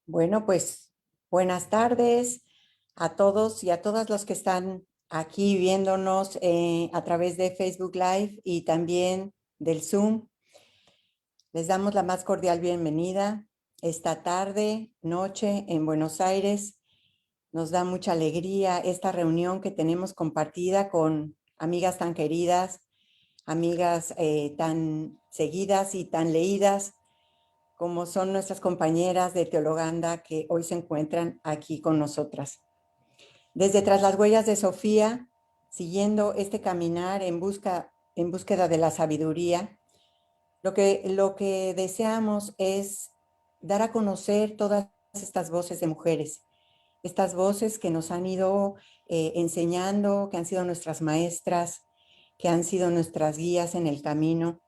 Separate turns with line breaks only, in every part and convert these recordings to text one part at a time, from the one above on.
Bueno, pues buenas tardes a todos y a todas los que están aquí viéndonos a través de Facebook Live y también del Zoom. Les damos la más cordial bienvenida esta tarde, noche en Buenos Aires. Nos da mucha alegría esta reunión que tenemos compartida con amigas tan queridas, amigas tan seguidas y tan leídas, como son nuestras compañeras de Teologanda que hoy se encuentran aquí con nosotras. Desde Tras las Huellas de Sofía, siguiendo este caminar en búsqueda de la sabiduría, lo que deseamos es dar a conocer todas estas voces de mujeres, estas voces que nos han ido enseñando, que han sido nuestras maestras, que han sido nuestras guías en el camino,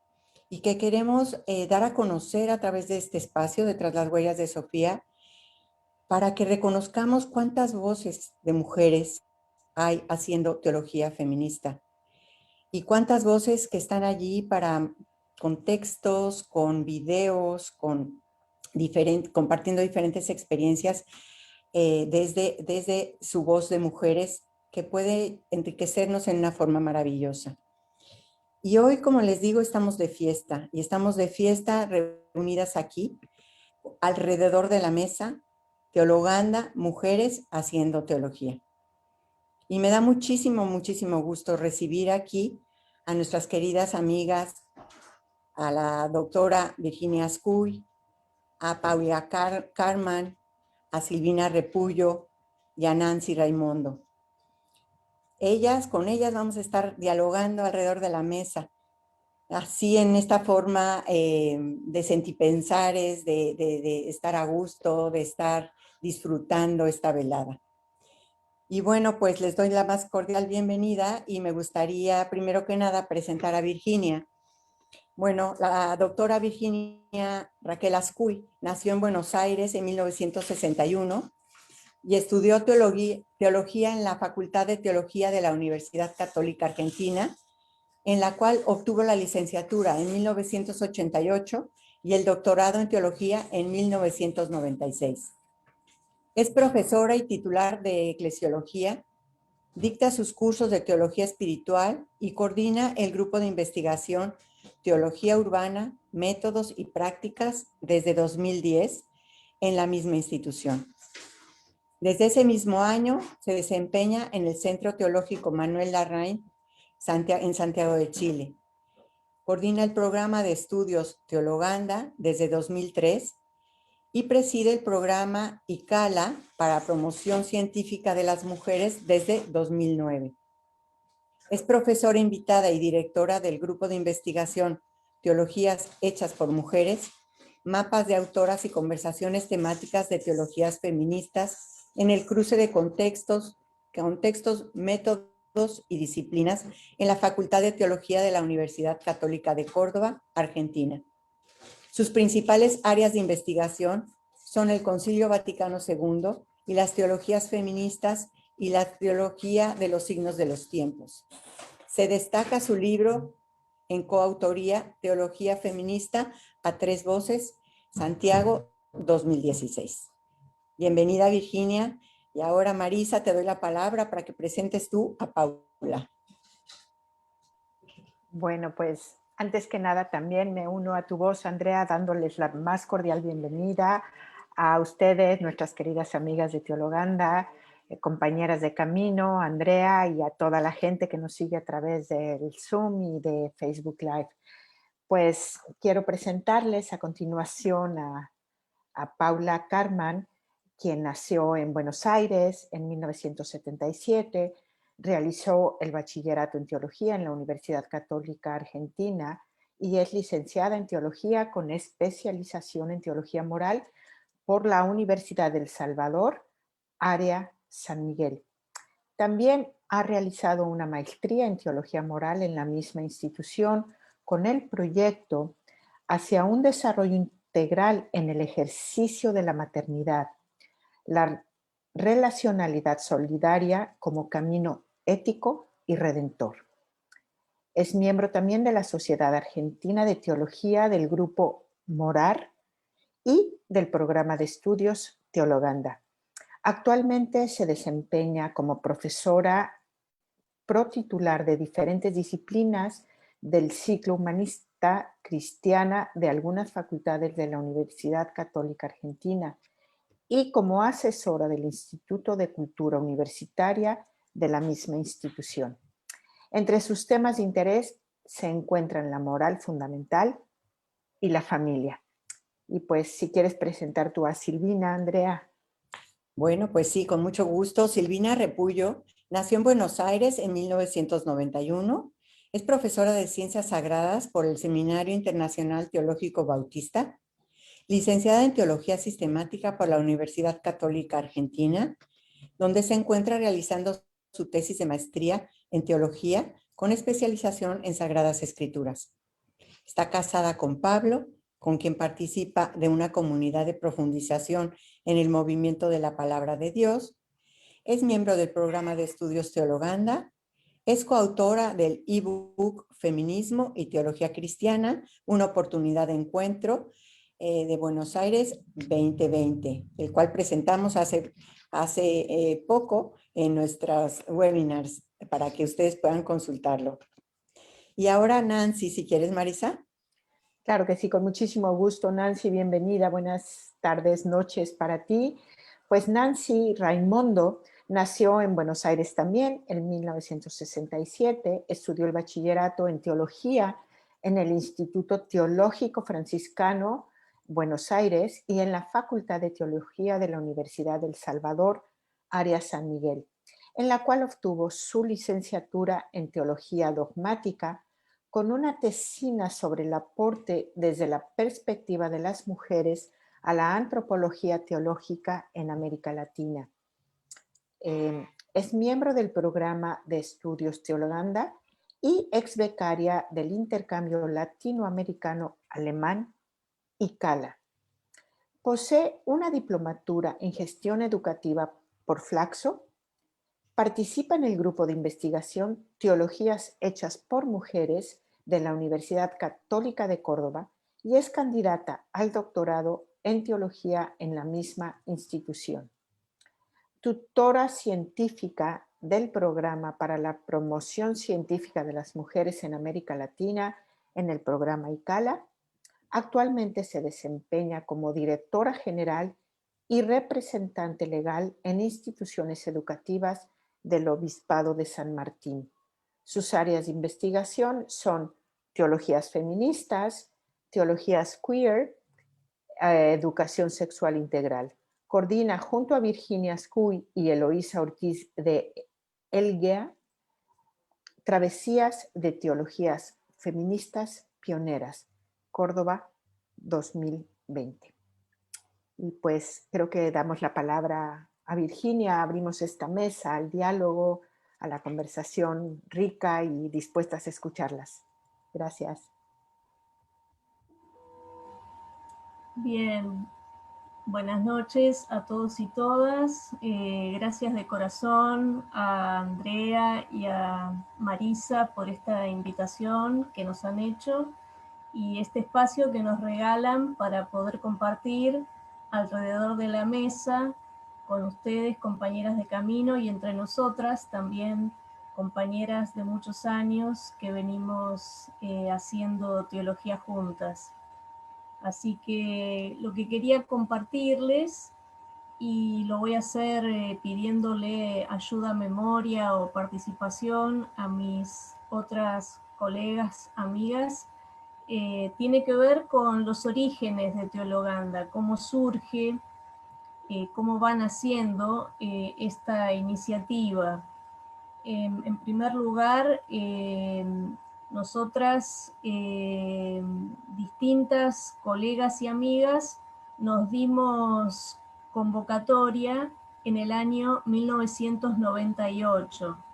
y que queremos dar a conocer a través de este espacio de Tras las Huellas de Sofía, para que reconozcamos cuántas voces de mujeres hay haciendo teología feminista y cuántas voces que están allí con textos, con videos, compartiendo diferentes experiencias desde su voz de mujeres, que puede enriquecernos en una forma maravillosa. Y hoy, como les digo, estamos de fiesta, y estamos de fiesta reunidas aquí, alrededor de la mesa, Teologanda, mujeres haciendo teología. Y me da muchísimo, muchísimo gusto recibir aquí a nuestras queridas amigas, a la doctora Virginia Ascuy, a Paula Carman, a Silvina Repullo y a Nancy Raimondo. Con ellas vamos a estar dialogando alrededor de la mesa, así en esta forma de sentipensares, de estar a gusto, de estar disfrutando esta velada. Y bueno, pues les doy la más cordial bienvenida y me gustaría primero que nada presentar a Virginia. Bueno, la doctora Virginia Raquel Ascuy nació en Buenos Aires en 1961 y estudió teología en la Facultad de Teología de la Universidad Católica Argentina, en la cual obtuvo la licenciatura en 1988 y el doctorado en teología en 1996. Es profesora y titular de eclesiología, dicta sus cursos de teología espiritual y coordina el grupo de investigación Teología Urbana, Métodos y Prácticas desde 2010 en la misma institución. Desde ese mismo año se desempeña en el Centro Teológico Manuel Larraín en Santiago de Chile. Coordina el programa de estudios Teologanda desde 2003 y preside el programa ICALA para promoción científica de las mujeres desde 2009. Es profesora invitada y directora del grupo de investigación Teologías Hechas por Mujeres, mapas de autoras y conversaciones temáticas de teologías feministas en el cruce de contextos, métodos y disciplinas en la Facultad de Teología de la Universidad Católica de Córdoba, Argentina. Sus principales áreas de investigación son el Concilio Vaticano II y las teologías feministas y la teología de los signos de los tiempos. Se destaca su libro en coautoría Teología Feminista a tres voces, Santiago 2016. Bienvenida, Virginia. Y ahora, Marisa, te doy la palabra para que presentes tú a Paula.
Bueno, pues antes que nada también me uno a tu voz, Andrea, dándoles la más cordial bienvenida a ustedes, nuestras queridas amigas de Teologanda, compañeras de camino, Andrea, y a toda la gente que nos sigue a través del Zoom y de Facebook Live. Pues quiero presentarles a continuación a Paula Carman, quien nació en Buenos Aires en 1977, realizó el bachillerato en teología en la Universidad Católica Argentina y es licenciada en teología con especialización en teología moral por la Universidad del Salvador, área San Miguel. También ha realizado una maestría en teología moral en la misma institución con el proyecto hacia un desarrollo integral en el ejercicio de la maternidad, la relacionalidad solidaria como camino ético y redentor. Es miembro también de la Sociedad Argentina de Teología del Grupo Morar y del programa de estudios Teologanda. Actualmente se desempeña como profesora protitular de diferentes disciplinas del ciclo humanista cristiana de algunas facultades de la Universidad Católica Argentina y como asesora del Instituto de Cultura Universitaria de la misma institución. Entre sus temas de interés se encuentran la moral fundamental y la familia. Y pues si quieres presentar tú a Silvina, Andrea.
Bueno, pues sí, con mucho gusto. Silvina Repullo nació en Buenos Aires en 1991. Es profesora de Ciencias Sagradas por el Seminario Internacional Teológico Bautista, licenciada en Teología Sistemática por la Universidad Católica Argentina, donde se encuentra realizando su tesis de maestría en teología con especialización en Sagradas Escrituras. Está casada con Pablo, con quien participa de una comunidad de profundización en el movimiento de la palabra de Dios. Es miembro del programa de estudios Teologanda. Es coautora del ebook Feminismo y Teología Cristiana, una oportunidad de encuentro de Buenos Aires 2020, el cual presentamos hace poco en nuestras webinars para que ustedes puedan consultarlo. Y ahora Nancy, si quieres, Marisa.
Claro que sí, con muchísimo gusto, Nancy, bienvenida, buenas tardes, noches para ti. Pues Nancy Raimondo nació en Buenos Aires también en 1967, estudió el bachillerato en teología en el Instituto Teológico Franciscano Buenos Aires y en la Facultad de Teología de la Universidad del Salvador, área San Miguel, en la cual obtuvo su licenciatura en teología dogmática con una tesina sobre el aporte desde la perspectiva de las mujeres a la antropología teológica en América Latina. Es miembro del programa de estudios Teologanda y ex becaria del intercambio latinoamericano-alemán ICALA. Posee una diplomatura en gestión educativa por Flaxo. Participa en el grupo de investigación Teologías hechas por mujeres de la Universidad Católica de Córdoba y es candidata al doctorado en teología en la misma institución. Tutora científica del Programa para la Promoción Científica de las Mujeres en América Latina en el programa ICALA. Actualmente se desempeña como directora general y representante legal en instituciones educativas del Obispado de San Martín. Sus áreas de investigación son teologías feministas, teologías queer, educación sexual integral. Coordina junto a Virginia Scuy y Eloísa Ortiz de Elguea Travesías de Teologías Feministas Pioneras, Córdoba 2020. Y pues creo que damos la palabra a Virginia, abrimos esta mesa al diálogo, a la conversación rica y dispuestas a escucharlas. Gracias.
Bien, buenas noches a todos y todas. Gracias de corazón a Andrea y a Marisa por esta invitación que nos han hecho y este espacio que nos regalan para poder compartir alrededor de la mesa con ustedes, compañeras de camino, y entre nosotras también compañeras de muchos años que venimos haciendo teología juntas. Así que lo que quería compartirles, y lo voy a hacer pidiéndole ayuda, memoria o participación a mis otras colegas, amigas, tiene que ver con los orígenes de Teologanda, cómo surge, cómo van haciendo esta iniciativa. En primer lugar, nosotras, distintas colegas y amigas, nos dimos convocatoria en el año 1998.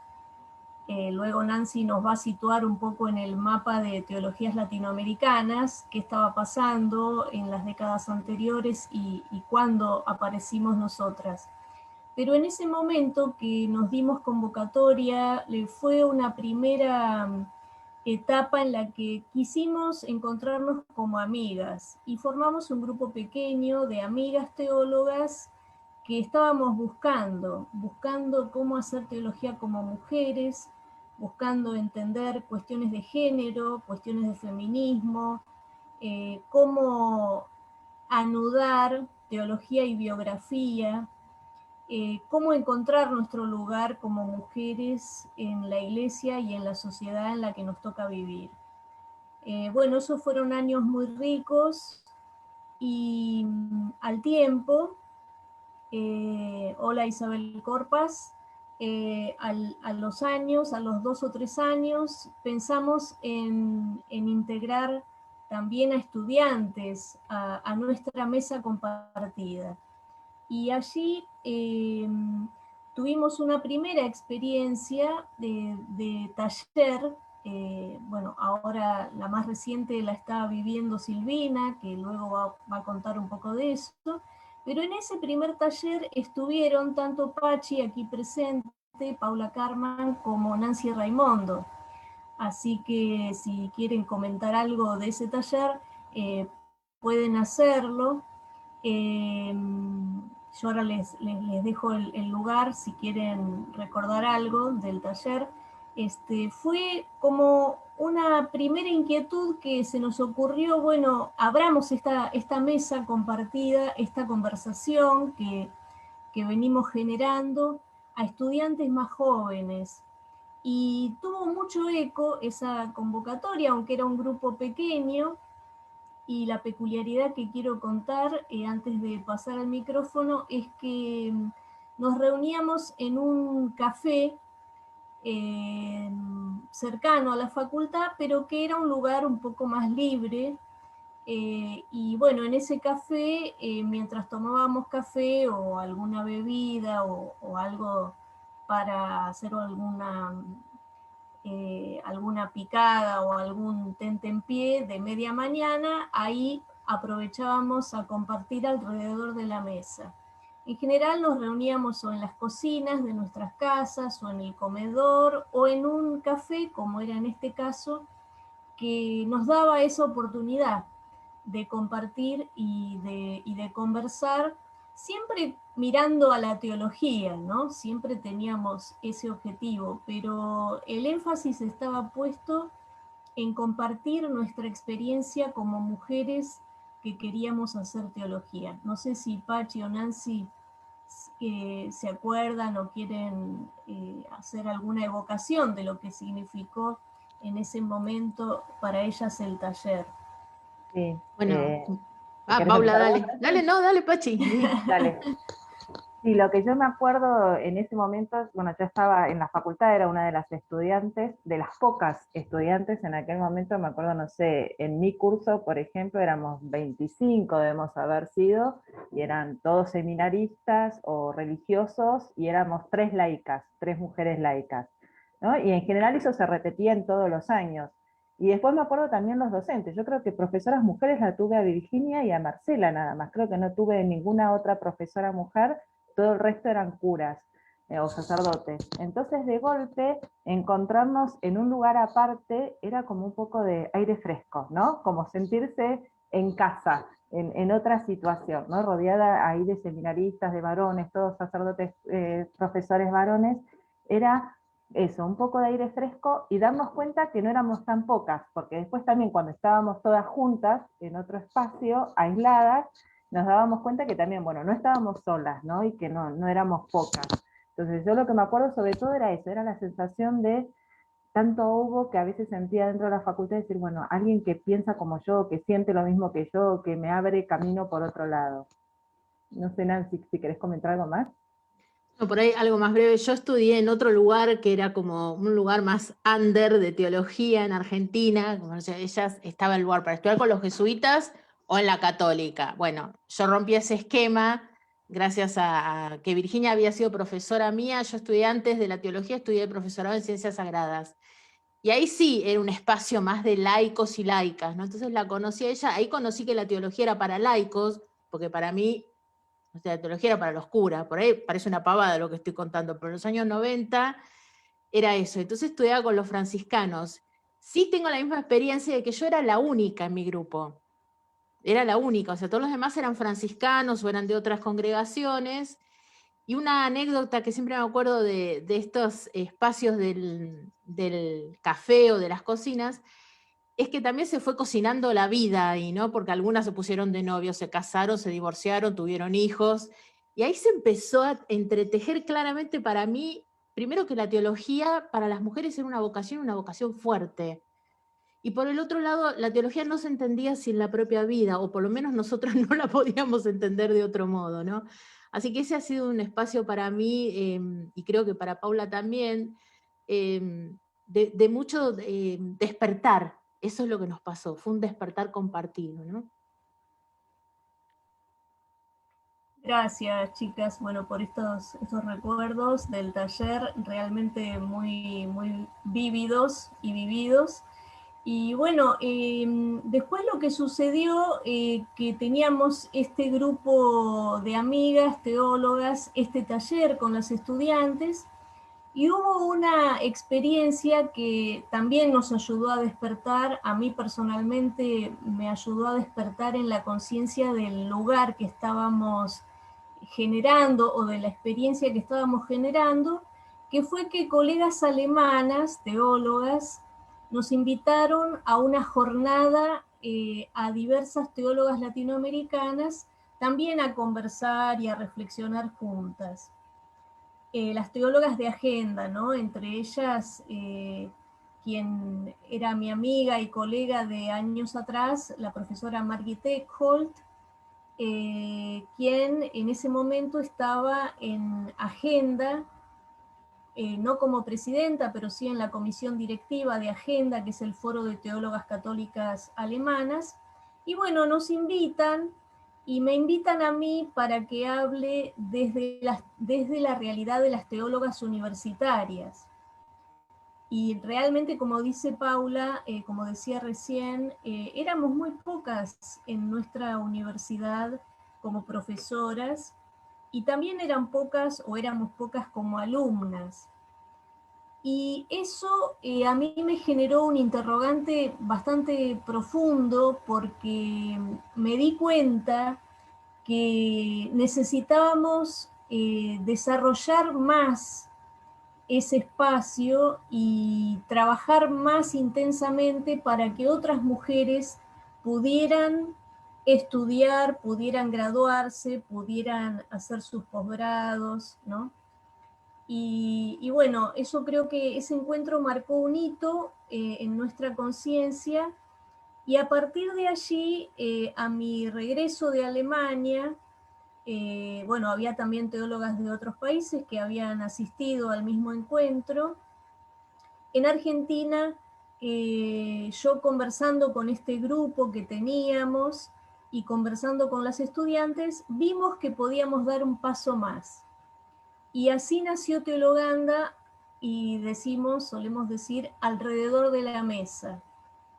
Luego Nancy nos va a situar un poco en el mapa de teologías latinoamericanas, qué estaba pasando en las décadas anteriores y cuándo aparecimos nosotras. Pero en ese momento que nos dimos convocatoria, fue una primera etapa en la que quisimos encontrarnos como amigas y formamos un grupo pequeño de amigas teólogas que estábamos buscando cómo hacer teología como mujeres, buscando entender cuestiones de género, cuestiones de feminismo, cómo anudar teología y biografía, cómo encontrar nuestro lugar como mujeres en la iglesia y en la sociedad en la que nos toca vivir. Bueno, esos fueron años muy ricos y al tiempo, hola Isabel Corpas, a los años, a los 2 o 3 años, pensamos en integrar también a estudiantes a nuestra mesa compartida. Y allí tuvimos una primera experiencia de taller. Bueno, ahora la más reciente la está viviendo Silvina, que luego va a contar un poco de eso, pero en ese primer taller estuvieron tanto Pachi, aquí presente, Paula Carman, como Nancy Raimondo. Así que si quieren comentar algo de ese taller, pueden hacerlo. Yo ahora les dejo el lugar si quieren recordar algo del taller. Fue como una primera inquietud que se nos ocurrió, bueno, abramos esta mesa compartida, esta conversación que venimos generando a estudiantes más jóvenes. Y tuvo mucho eco esa convocatoria, aunque era un grupo pequeño. Y la peculiaridad que quiero contar antes de pasar al micrófono es que nos reuníamos en un café cercano a la facultad, pero que era un lugar un poco más libre. Y bueno, en ese café, mientras tomábamos café o alguna bebida o algo para hacer alguna picada o algún tentempié de media mañana, ahí aprovechábamos a compartir alrededor de la mesa. En general nos reuníamos o en las cocinas de nuestras casas, o en el comedor, o en un café, como era en este caso, que nos daba esa oportunidad de compartir y de conversar, siempre mirando a la teología, ¿no? Siempre teníamos ese objetivo, pero el énfasis estaba puesto en compartir nuestra experiencia como mujeres que queríamos hacer teología. No sé si Pachi o Nancy se acuerdan o quieren hacer alguna evocación de lo que significó en ese momento para ellas el taller.
Sí,
Bueno,
Paula,
dale. Dale, no, dale, Pachi.
Dale. Sí, lo que yo me acuerdo en ese momento, bueno, yo estaba en la facultad, era una de las estudiantes, de las pocas estudiantes en aquel momento, me acuerdo, no sé, en mi curso, por ejemplo, éramos 25, debemos haber sido, y eran todos seminaristas o religiosos, y éramos 3 laicas, 3 mujeres laicas, ¿no? Y en general eso se repetía en todos los años. Y después me acuerdo también los docentes, yo creo que profesoras mujeres la tuve a Virginia y a Marcela nada más, creo que no tuve ninguna otra profesora mujer, todo el resto eran curas o sacerdotes. Entonces de golpe encontrarnos en un lugar aparte era como un poco de aire fresco, ¿no? Como sentirse en casa, en otra situación, ¿no? Rodeada ahí de seminaristas, de varones, todos sacerdotes, profesores varones, era eso, un poco de aire fresco y darnos cuenta que no éramos tan pocas, porque después también cuando estábamos todas juntas en otro espacio, aisladas, nos dábamos cuenta que también, bueno, no estábamos solas, ¿no? Y que no éramos pocas. Entonces yo lo que me acuerdo sobre todo era eso, era la sensación de tanto hubo que a veces sentía dentro de la facultad decir, bueno, alguien que piensa como yo, que siente lo mismo que yo, que me abre camino por otro lado. No sé, Nancy, si querés comentar algo más.
No, por ahí algo más breve. Yo estudié en otro lugar que era como un lugar más under de teología en Argentina. Como ellas estaba el lugar para estudiar con los jesuitas o en la católica. Bueno, yo rompí ese esquema gracias a que Virginia había sido profesora mía. Yo estudié antes de la teología, estudié profesorado en ciencias sagradas. Y ahí sí era un espacio más de laicos y laicas, ¿no? Entonces la conocí a ella, ahí conocí que la teología era para laicos, porque para mí, o sea, la teología era para los curas, por ahí parece una pavada lo que estoy contando, pero en los años 90 era eso. Entonces estudiaba con los franciscanos. Sí tengo la misma experiencia de que yo era la única en mi grupo. Era la única, o sea, todos los demás eran franciscanos o eran de otras congregaciones, Y una anécdota que siempre me acuerdo de estos espacios del café o de las cocinas, es que también se fue cocinando la vida ahí, ¿no? Porque algunas se pusieron de novios, se casaron, se divorciaron, tuvieron hijos, y ahí se empezó a entretejer claramente para mí, primero que la teología para las mujeres era una vocación fuerte. Y por el otro lado, la teología no se entendía sin la propia vida, o por lo menos nosotros no la podíamos entender de otro modo, ¿no? Así que ese ha sido un espacio para mí, y creo que para Paula también, de mucho despertar. Eso es lo que nos pasó, fue un despertar compartido, ¿no?
Gracias, chicas, bueno, por estos recuerdos del taller realmente muy, muy vívidos y vividos. Y bueno, después lo que sucedió, que teníamos este grupo de amigas, teólogas, este taller con las estudiantes, y hubo una experiencia que también nos ayudó a despertar, a mí personalmente me ayudó a despertar en la conciencia del lugar que estábamos generando o de la experiencia que estábamos generando, que fue que colegas alemanas, teólogas, nos invitaron a una jornada a diversas teólogas latinoamericanas también a conversar y a reflexionar juntas. Las teólogas de agenda, ¿no? Entre ellas, quien era mi amiga y colega de años atrás, la profesora Margit Eckholt, quien en ese momento estaba en agenda, no como presidenta, pero sí en la comisión directiva de agenda, que es el Foro de Teólogas Católicas Alemanas. Y bueno, nos invitan y me invitan a mí para que hable desde la realidad de las teólogas universitarias. Y realmente, como dice Paula, como decía recién, éramos muy pocas en nuestra universidad como profesoras, y también eran pocas o éramos pocas como alumnas. Y eso a mí me generó un interrogante bastante profundo, porque me di cuenta que necesitábamos desarrollar más ese espacio y trabajar más intensamente para que otras mujeres pudieran estudiar, pudieran graduarse, pudieran hacer sus posgrados, ¿no? Y bueno, eso creo que ese encuentro marcó un hito en nuestra conciencia, y a partir de allí, a mi regreso de Alemania, bueno, había también teólogas de otros países que habían asistido al mismo encuentro. En Argentina, yo conversando con este grupo que teníamos y conversando con las estudiantes, vimos que podíamos dar un paso más. Y así nació Teologanda, y solemos decir, alrededor de la mesa.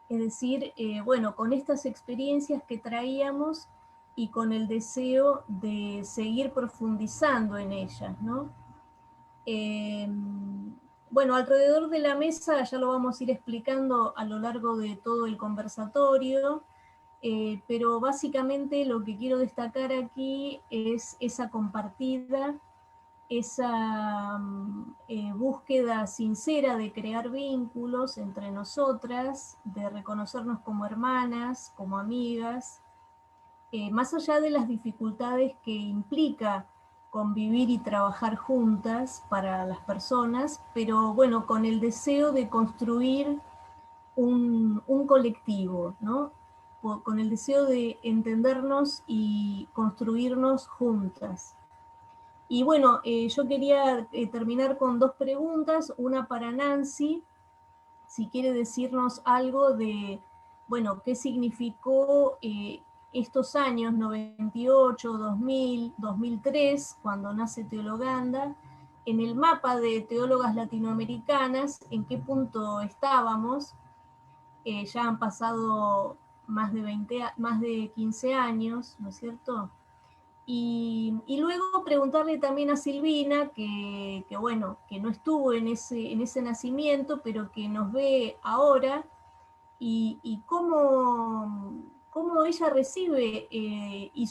Es decir, bueno, con estas experiencias que traíamos y con el deseo de seguir profundizando en ellas, ¿no? Bueno, alrededor de la mesa, ya lo vamos a ir explicando a lo largo de todo el conversatorio, pero básicamente lo que quiero destacar aquí es esa compartida, esa búsqueda sincera de crear vínculos entre nosotras, de reconocernos como hermanas, como amigas, más allá de las dificultades que implica convivir y trabajar juntas para las personas, pero bueno, con el deseo de construir un colectivo, ¿no? Con el deseo de entendernos y construirnos juntas. Y bueno, yo quería terminar con dos preguntas, una para Nancy, si quiere decirnos algo de, bueno, qué significó estos años 98, 2000, 2003, cuando nace Teologanda, en el mapa de teólogas latinoamericanas, en qué punto estábamos. Ya han pasado más de 15 años, ¿no es cierto? Y luego preguntarle también a Silvina, que bueno, que no estuvo en ese nacimiento, pero que nos ve ahora, y cómo ella recibe, y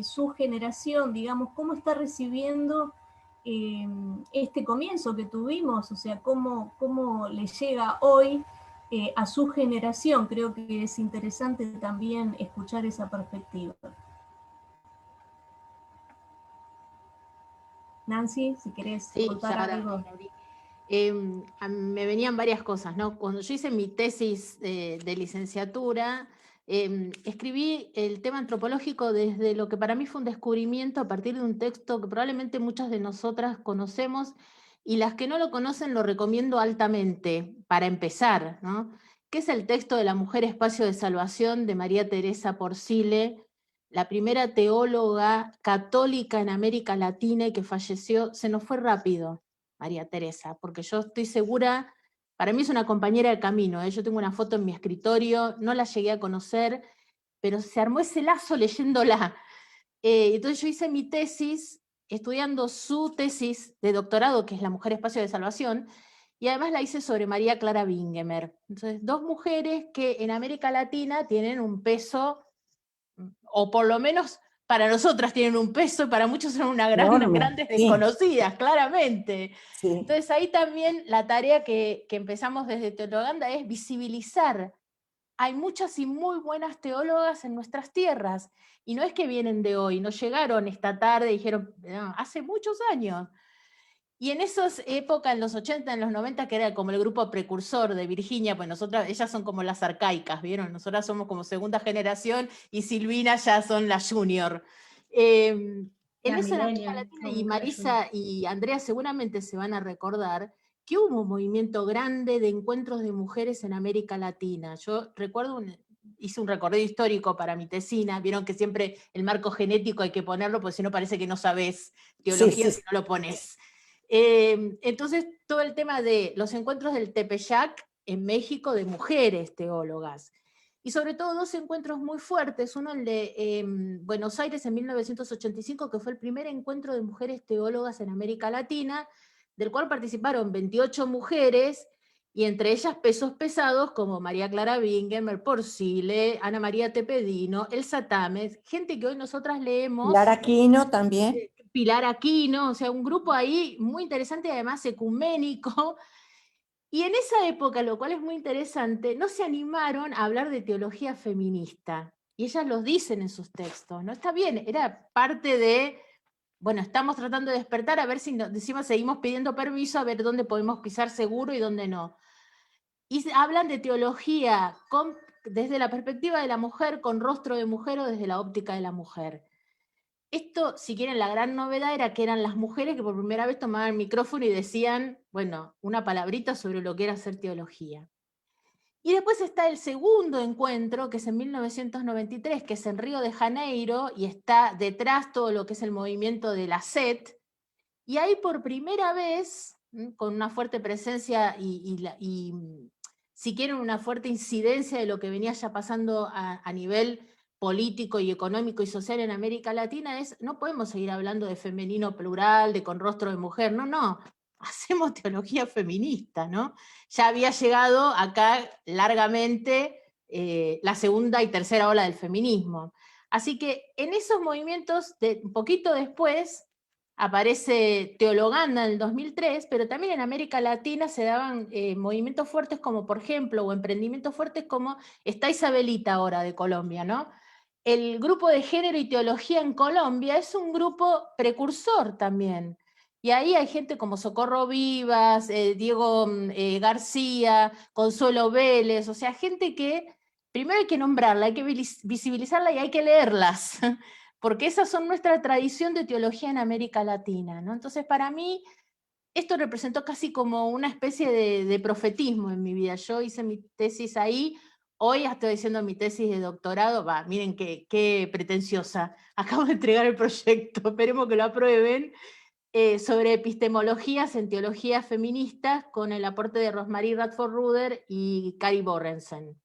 su generación, digamos, cómo está recibiendo este comienzo que tuvimos, o sea, cómo le llega hoy a su generación. Creo que es interesante también escuchar esa perspectiva. Nancy, si querés contar algo.
Me venían varias cosas, ¿no? Cuando yo hice mi tesis de licenciatura, escribí el tema antropológico desde lo que para mí fue un descubrimiento a partir de un texto que probablemente muchas de nosotras conocemos, y las que no lo conocen lo recomiendo altamente para empezar, ¿no? Que es el texto de La mujer espacio de salvación de María Teresa Porcile, la primera teóloga católica en América Latina y que falleció. Se nos fue rápido María Teresa, porque yo estoy segura, para mí es una compañera de camino, yo tengo una foto en mi escritorio, no la llegué a conocer, pero se armó ese lazo leyéndola. Entonces yo hice mi tesis estudiando su tesis de doctorado, que es La mujer espacio de salvación, y además la hice sobre María Clara Bingemer. Entonces, dos mujeres que en América Latina tienen un peso, o por lo menos para nosotras tienen un peso, y para muchos son grandes desconocidas, claramente. Sí. Entonces ahí también la tarea que empezamos desde Teologanda es visibilizar. Hay muchas y muy buenas teólogas en nuestras tierras, y no es que vienen de hoy, no llegaron esta tarde y dijeron, no, hace muchos años. Y en esas épocas, en los 80, en los 90, que era como el grupo precursor de Virginia, pues nosotras, ellas son como las arcaicas, ¿vieron? Nosotras somos como segunda generación y Silvina ya son la junior. En eso en América Latina, y Marisa y Andrea seguramente se van a recordar que hubo un movimiento grande de encuentros de mujeres en América Latina. Yo recuerdo, hice un recorrido histórico para mi tesina, vieron que siempre el marco genético hay que ponerlo, porque si no parece que no sabés teología si no lo pones. Entonces, todo el tema de los encuentros del Tepeyac en México de mujeres teólogas. Y sobre todo dos encuentros muy fuertes, uno el de Buenos Aires en 1985, que fue el primer encuentro de mujeres teólogas en América Latina, del cual participaron 28 mujeres, y entre ellas pesos pesados como María Clara Bingemer, Porcile, Ana María Tepedino, Elsa Támez, gente que hoy nosotras leemos.
Pilar Aquino también.
Pilar Aquino, o sea, un grupo ahí muy interesante y además ecuménico. Y en esa época, lo cual es muy interesante, no se animaron a hablar de teología feminista. Y ellas lo dicen en sus textos, ¿no? Está bien, era parte de, bueno, estamos tratando de despertar a ver si decimos, seguimos pidiendo permiso, a ver dónde podemos pisar seguro y dónde no. Y hablan de teología desde la perspectiva de la mujer, con rostro de mujer o desde la óptica de la mujer. Esto, si quieren, la gran novedad era que eran las mujeres que por primera vez tomaban el micrófono y decían, bueno, una palabrita sobre lo que era hacer teología. Y después está el segundo encuentro, que es en 1993, que es en Río de Janeiro, y está detrás todo lo que es el movimiento de la SET, y ahí por primera vez, con una fuerte presencia y si quieren, una fuerte incidencia de lo que venía ya pasando a nivel político y económico y social en América Latina, no podemos seguir hablando de femenino plural, de con rostro de mujer, no, hacemos teología feminista, ¿no? Ya había llegado acá largamente la segunda y tercera ola del feminismo. Así que en esos movimientos, un poquito después, aparece Teologanda en el 2003, pero también en América Latina se daban movimientos fuertes como, por ejemplo, o emprendimientos fuertes como está Isabelita ahora de Colombia, ¿no? El grupo de género y teología en Colombia es un grupo precursor también. Y ahí hay gente como Socorro Vivas, Diego García, Consuelo Vélez, o sea, gente que primero hay que nombrarla, hay que visibilizarla y hay que leerlas, porque esas son nuestra tradición de teología en América Latina, ¿no? Entonces, para mí, esto representó casi como una especie de profetismo en mi vida. Yo hice mi tesis ahí, hoy estoy haciendo mi tesis de doctorado, miren qué pretenciosa, acabo de entregar el proyecto, esperemos que lo aprueben, sobre epistemologías en teología feministas, con el aporte de Rosmarie Radford Ruder y Kari Borrensen.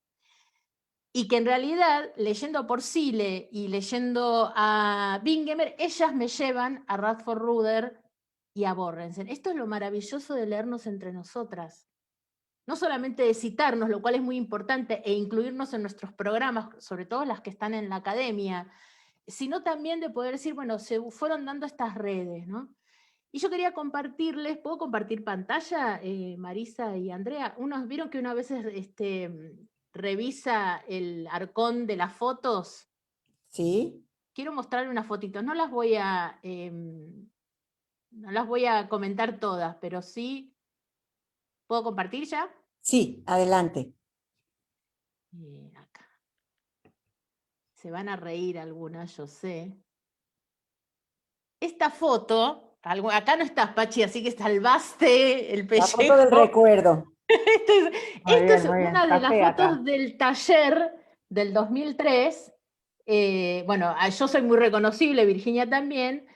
Y que en realidad, leyendo a Porcile y leyendo a Bingemer, ellas me llevan a Radford Ruder y a Borrensen. Esto es lo maravilloso de leernos entre nosotras. No solamente de citarnos, lo cual es muy importante, e incluirnos en nuestros programas, sobre todo las que están en la academia, sino también de poder decir, bueno, se fueron dando estas redes, ¿no? Y yo quería compartirles, ¿puedo compartir pantalla, Marisa y Andrea? ¿Vieron que una vez revisa el arcón de las fotos?
¿Sí?
Quiero mostrarle unas fotitos, no las voy a comentar todas, pero sí, ¿puedo compartir ya?
Sí, adelante.
Acá. Se van a reír algunas, yo sé. Esta foto, acá no está Pachi, así que salvaste el
La foto del
pellejo.
recuerdo.
Esta es
muy bien.
una de las
Café acá.
fotos del taller del 2003. Bueno, yo soy muy reconocible, Virginia también.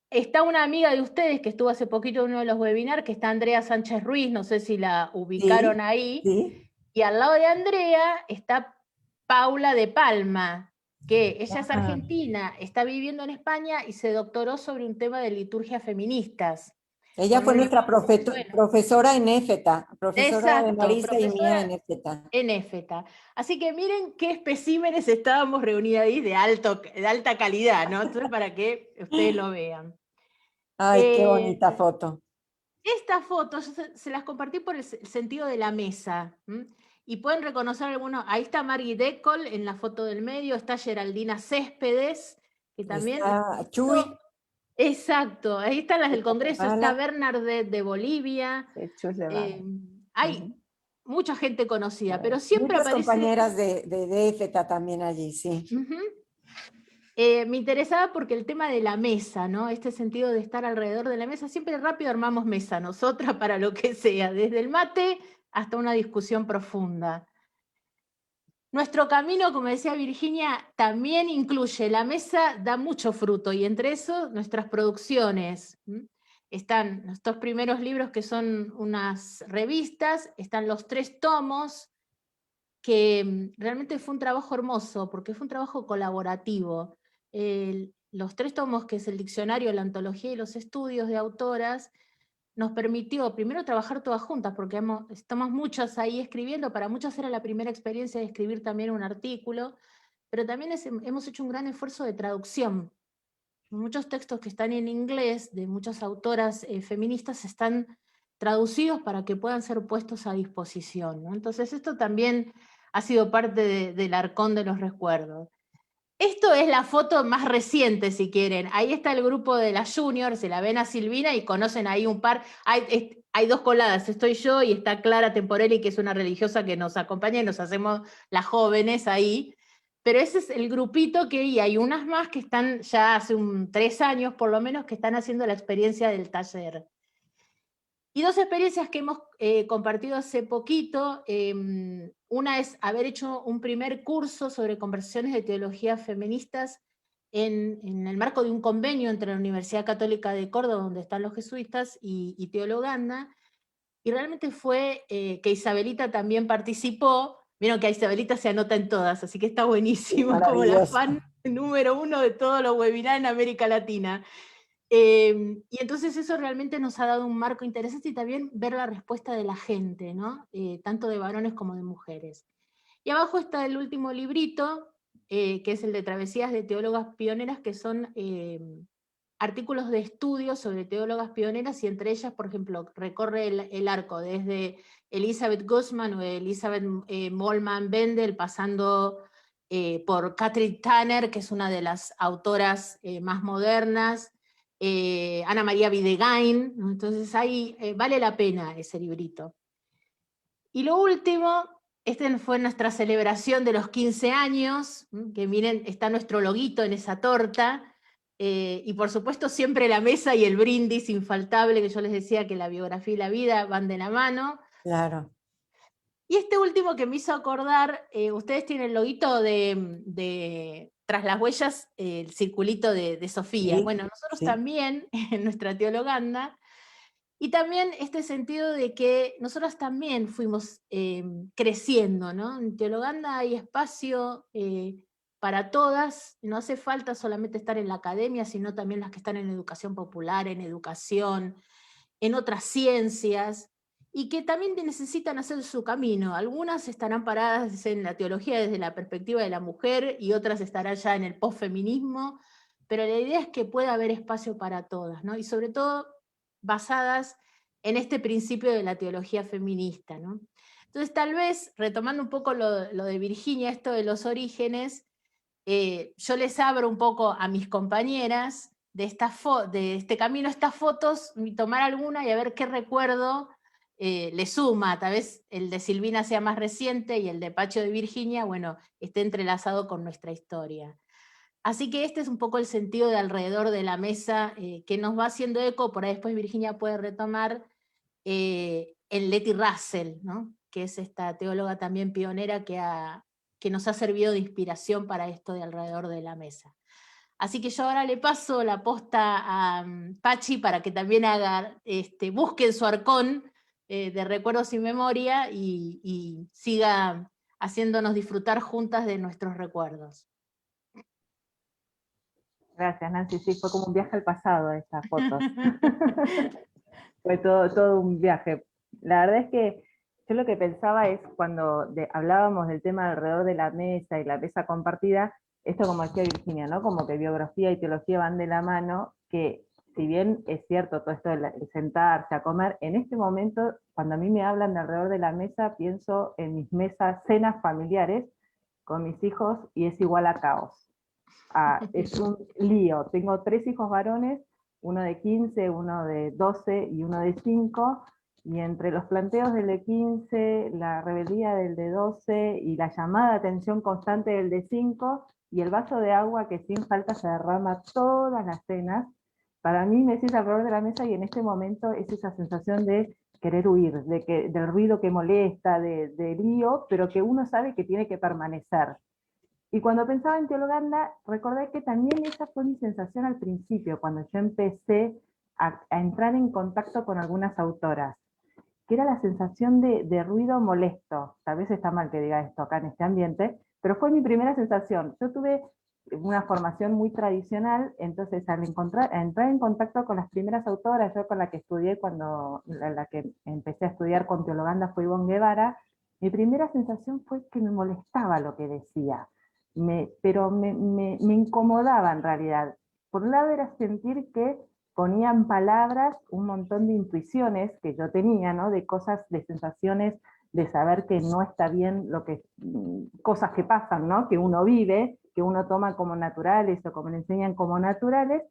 Está una amiga de ustedes que estuvo hace poquito en uno de los webinars, que está Andrea Sánchez Ruiz, no sé si la ubicaron
Sí,
ahí.
sí.
Y al lado de Andrea está Paula de Palma, que ella es
Ah,
argentina, está viviendo en España y se doctoró sobre un tema de liturgias feministas.
ella
Con
fue
un
nuestra
libro muy bueno.
profesora en EFETA, profesora de
Exacto,
Marisa y mía
profesora
en EFETA.
en EFETA. Así que miren qué especímenes estábamos reunidas ahí de alta calidad, ¿no? Entonces, para que ustedes lo vean.
Ay, qué bonita foto.
Estas fotos se las compartí por el sentido de la mesa. Y pueden reconocer algunos. Ahí está Margit Ecol en la foto del medio, está Geraldina Céspedes, que también...
Está Chuy.
Exacto, ahí están las del Congreso, está
Zavala.
Bernardet de Bolivia.
Chus de Bala.
Hay mucha gente conocida, pero siempre
Muchas
aparece...
compañeras de EFETA también allí, sí.
Me interesaba porque el tema de la mesa, ¿no? Este sentido de estar alrededor de la mesa, siempre rápido armamos mesa, nosotras para lo que sea, desde el mate hasta una discusión profunda. Nuestro camino, como decía Virginia, también incluye, la mesa da mucho fruto, y entre eso nuestras producciones. Están estos primeros libros que son unas revistas, están los 3 tomos, que realmente fue un trabajo hermoso, porque fue un trabajo colaborativo. Los 3 tomos, que es el diccionario, la antología y los estudios de autoras, nos permitió primero trabajar todas juntas, porque estamos muchas ahí escribiendo, para muchas era la primera experiencia de escribir también un artículo, pero también hemos hecho un gran esfuerzo de traducción. Muchos textos que están en inglés, de muchas autoras feministas, están traducidos para que puedan ser puestos a disposición, ¿no? Entonces esto también ha sido parte del arcón de los recuerdos. Esto es la foto más reciente, si quieren. Ahí está el grupo de las juniors, se la ven a Silvina y conocen ahí un par. Hay 2 coladas, estoy yo y está Clara Temporelli, que es una religiosa que nos acompaña y nos hacemos las jóvenes ahí. Pero ese es el grupito y hay unas más que están ya hace 3 años por lo menos, que están haciendo la experiencia del taller. Y 2 experiencias que hemos compartido hace poquito. Una es haber hecho un primer curso sobre conversaciones de teología feministas en el marco de un convenio entre la Universidad Católica de Córdoba, donde están los jesuitas, y Teologanda. Y realmente fue que Isabelita también participó. Vieron que a Isabelita se anota en todas, así que está buenísimo, como la
Maravilloso.
fan número 1 de todos los webinars en América Latina. Y entonces eso realmente nos ha dado un marco interesante, y también ver la respuesta de la gente, ¿no? Tanto de varones como de mujeres. Y abajo está el último librito, que es el de Travesías de Teólogas Pioneras, que son artículos de estudio sobre teólogas pioneras, y entre ellas, por ejemplo, recorre el arco desde Elizabeth Guzman o Elizabeth Mollman Bendel, pasando por Catherine Tanner, que es una de las autoras más modernas, Ana María Videgain, ¿no? Entonces ahí vale la pena ese librito. Y lo último, fue nuestra celebración de los 15 años, que miren, está nuestro loguito en esa torta, y por supuesto siempre la mesa y el brindis infaltable, que yo les decía que la biografía y la vida van de la mano.
Claro.
Y este último que me hizo acordar, ustedes tienen el loguito de Tras las Huellas, el circulito de Sofía.
Sí,
Bueno, nosotros
sí.
también, en nuestra Teologanda, y también este sentido de que nosotras también fuimos creciendo, ¿no? En Teologanda hay espacio para todas, no hace falta solamente estar en la academia, sino también las que están en educación popular, en educación, en otras ciencias, y que también necesitan hacer su camino. Algunas estarán paradas en la teología desde la perspectiva de la mujer, y otras estarán ya en el postfeminismo, pero la idea es que pueda haber espacio para todas, ¿no? Y sobre todo basadas en este principio de la teología feminista, ¿no? Entonces, tal vez, retomando un poco lo de Virginia, esto de los orígenes, yo les abro un poco a mis compañeras de este camino, estas fotos, tomar alguna y a ver qué recuerdo le suma. Tal vez el de Silvina sea más reciente y el de Pacho de Virginia, bueno, esté entrelazado con nuestra historia. Así que este es un poco el sentido de alrededor de la mesa que nos va haciendo eco, por ahí después Virginia puede retomar, en Letty Russell, ¿no? Que es esta teóloga también pionera que nos ha servido de inspiración para esto de alrededor de la mesa. Así que yo ahora le paso la posta a Pachi para que también busque en su arcón de recuerdos y memoria y siga haciéndonos disfrutar juntas de nuestros recuerdos.
Gracias, Nancy. Sí, fue como un viaje al pasado estas fotos. Fue todo un viaje. La verdad es que yo lo que pensaba es, cuando hablábamos del tema alrededor de la mesa y la mesa compartida, esto como decía Virginia, ¿no? Como que biografía y teología van de la mano, que si bien es cierto todo esto de sentarse a comer, en este momento, cuando a mí me hablan de alrededor de la mesa, pienso en mis mesas, cenas familiares con mis hijos, y es igual a caos. Es un lío. Tengo 3 hijos varones, uno de 15, uno de 12 y uno de 5, y entre los planteos del de 15, la rebeldía del de 12 y la llamada de atención constante del de 5, y el vaso de agua que sin falta se derrama todas las cenas, para mí me decís alrededor de la mesa, y en este momento es esa sensación de querer huir, del ruido que molesta, de lío, pero que uno sabe que tiene que permanecer. Y cuando pensaba en Teologanda, recordé que también esa fue mi sensación al principio, cuando yo empecé a entrar en contacto con algunas autoras, que era la sensación de ruido molesto. Tal vez está mal que diga esto acá en este ambiente, pero fue mi primera sensación. Yo tuve una formación muy tradicional, entonces al entrar en contacto con las primeras autoras, yo con la que estudié la que empecé a estudiar con Teologanda fue Ivonne Guevara, mi primera sensación fue que me molestaba lo que decía. Pero me incomodaba en realidad. Por un lado era sentir que ponían palabras un montón de intuiciones que yo tenía, ¿no? De cosas, de sensaciones, de saber que no está bien cosas que pasan, ¿no? Que uno vive, que uno toma como naturales o como le enseñan como naturales,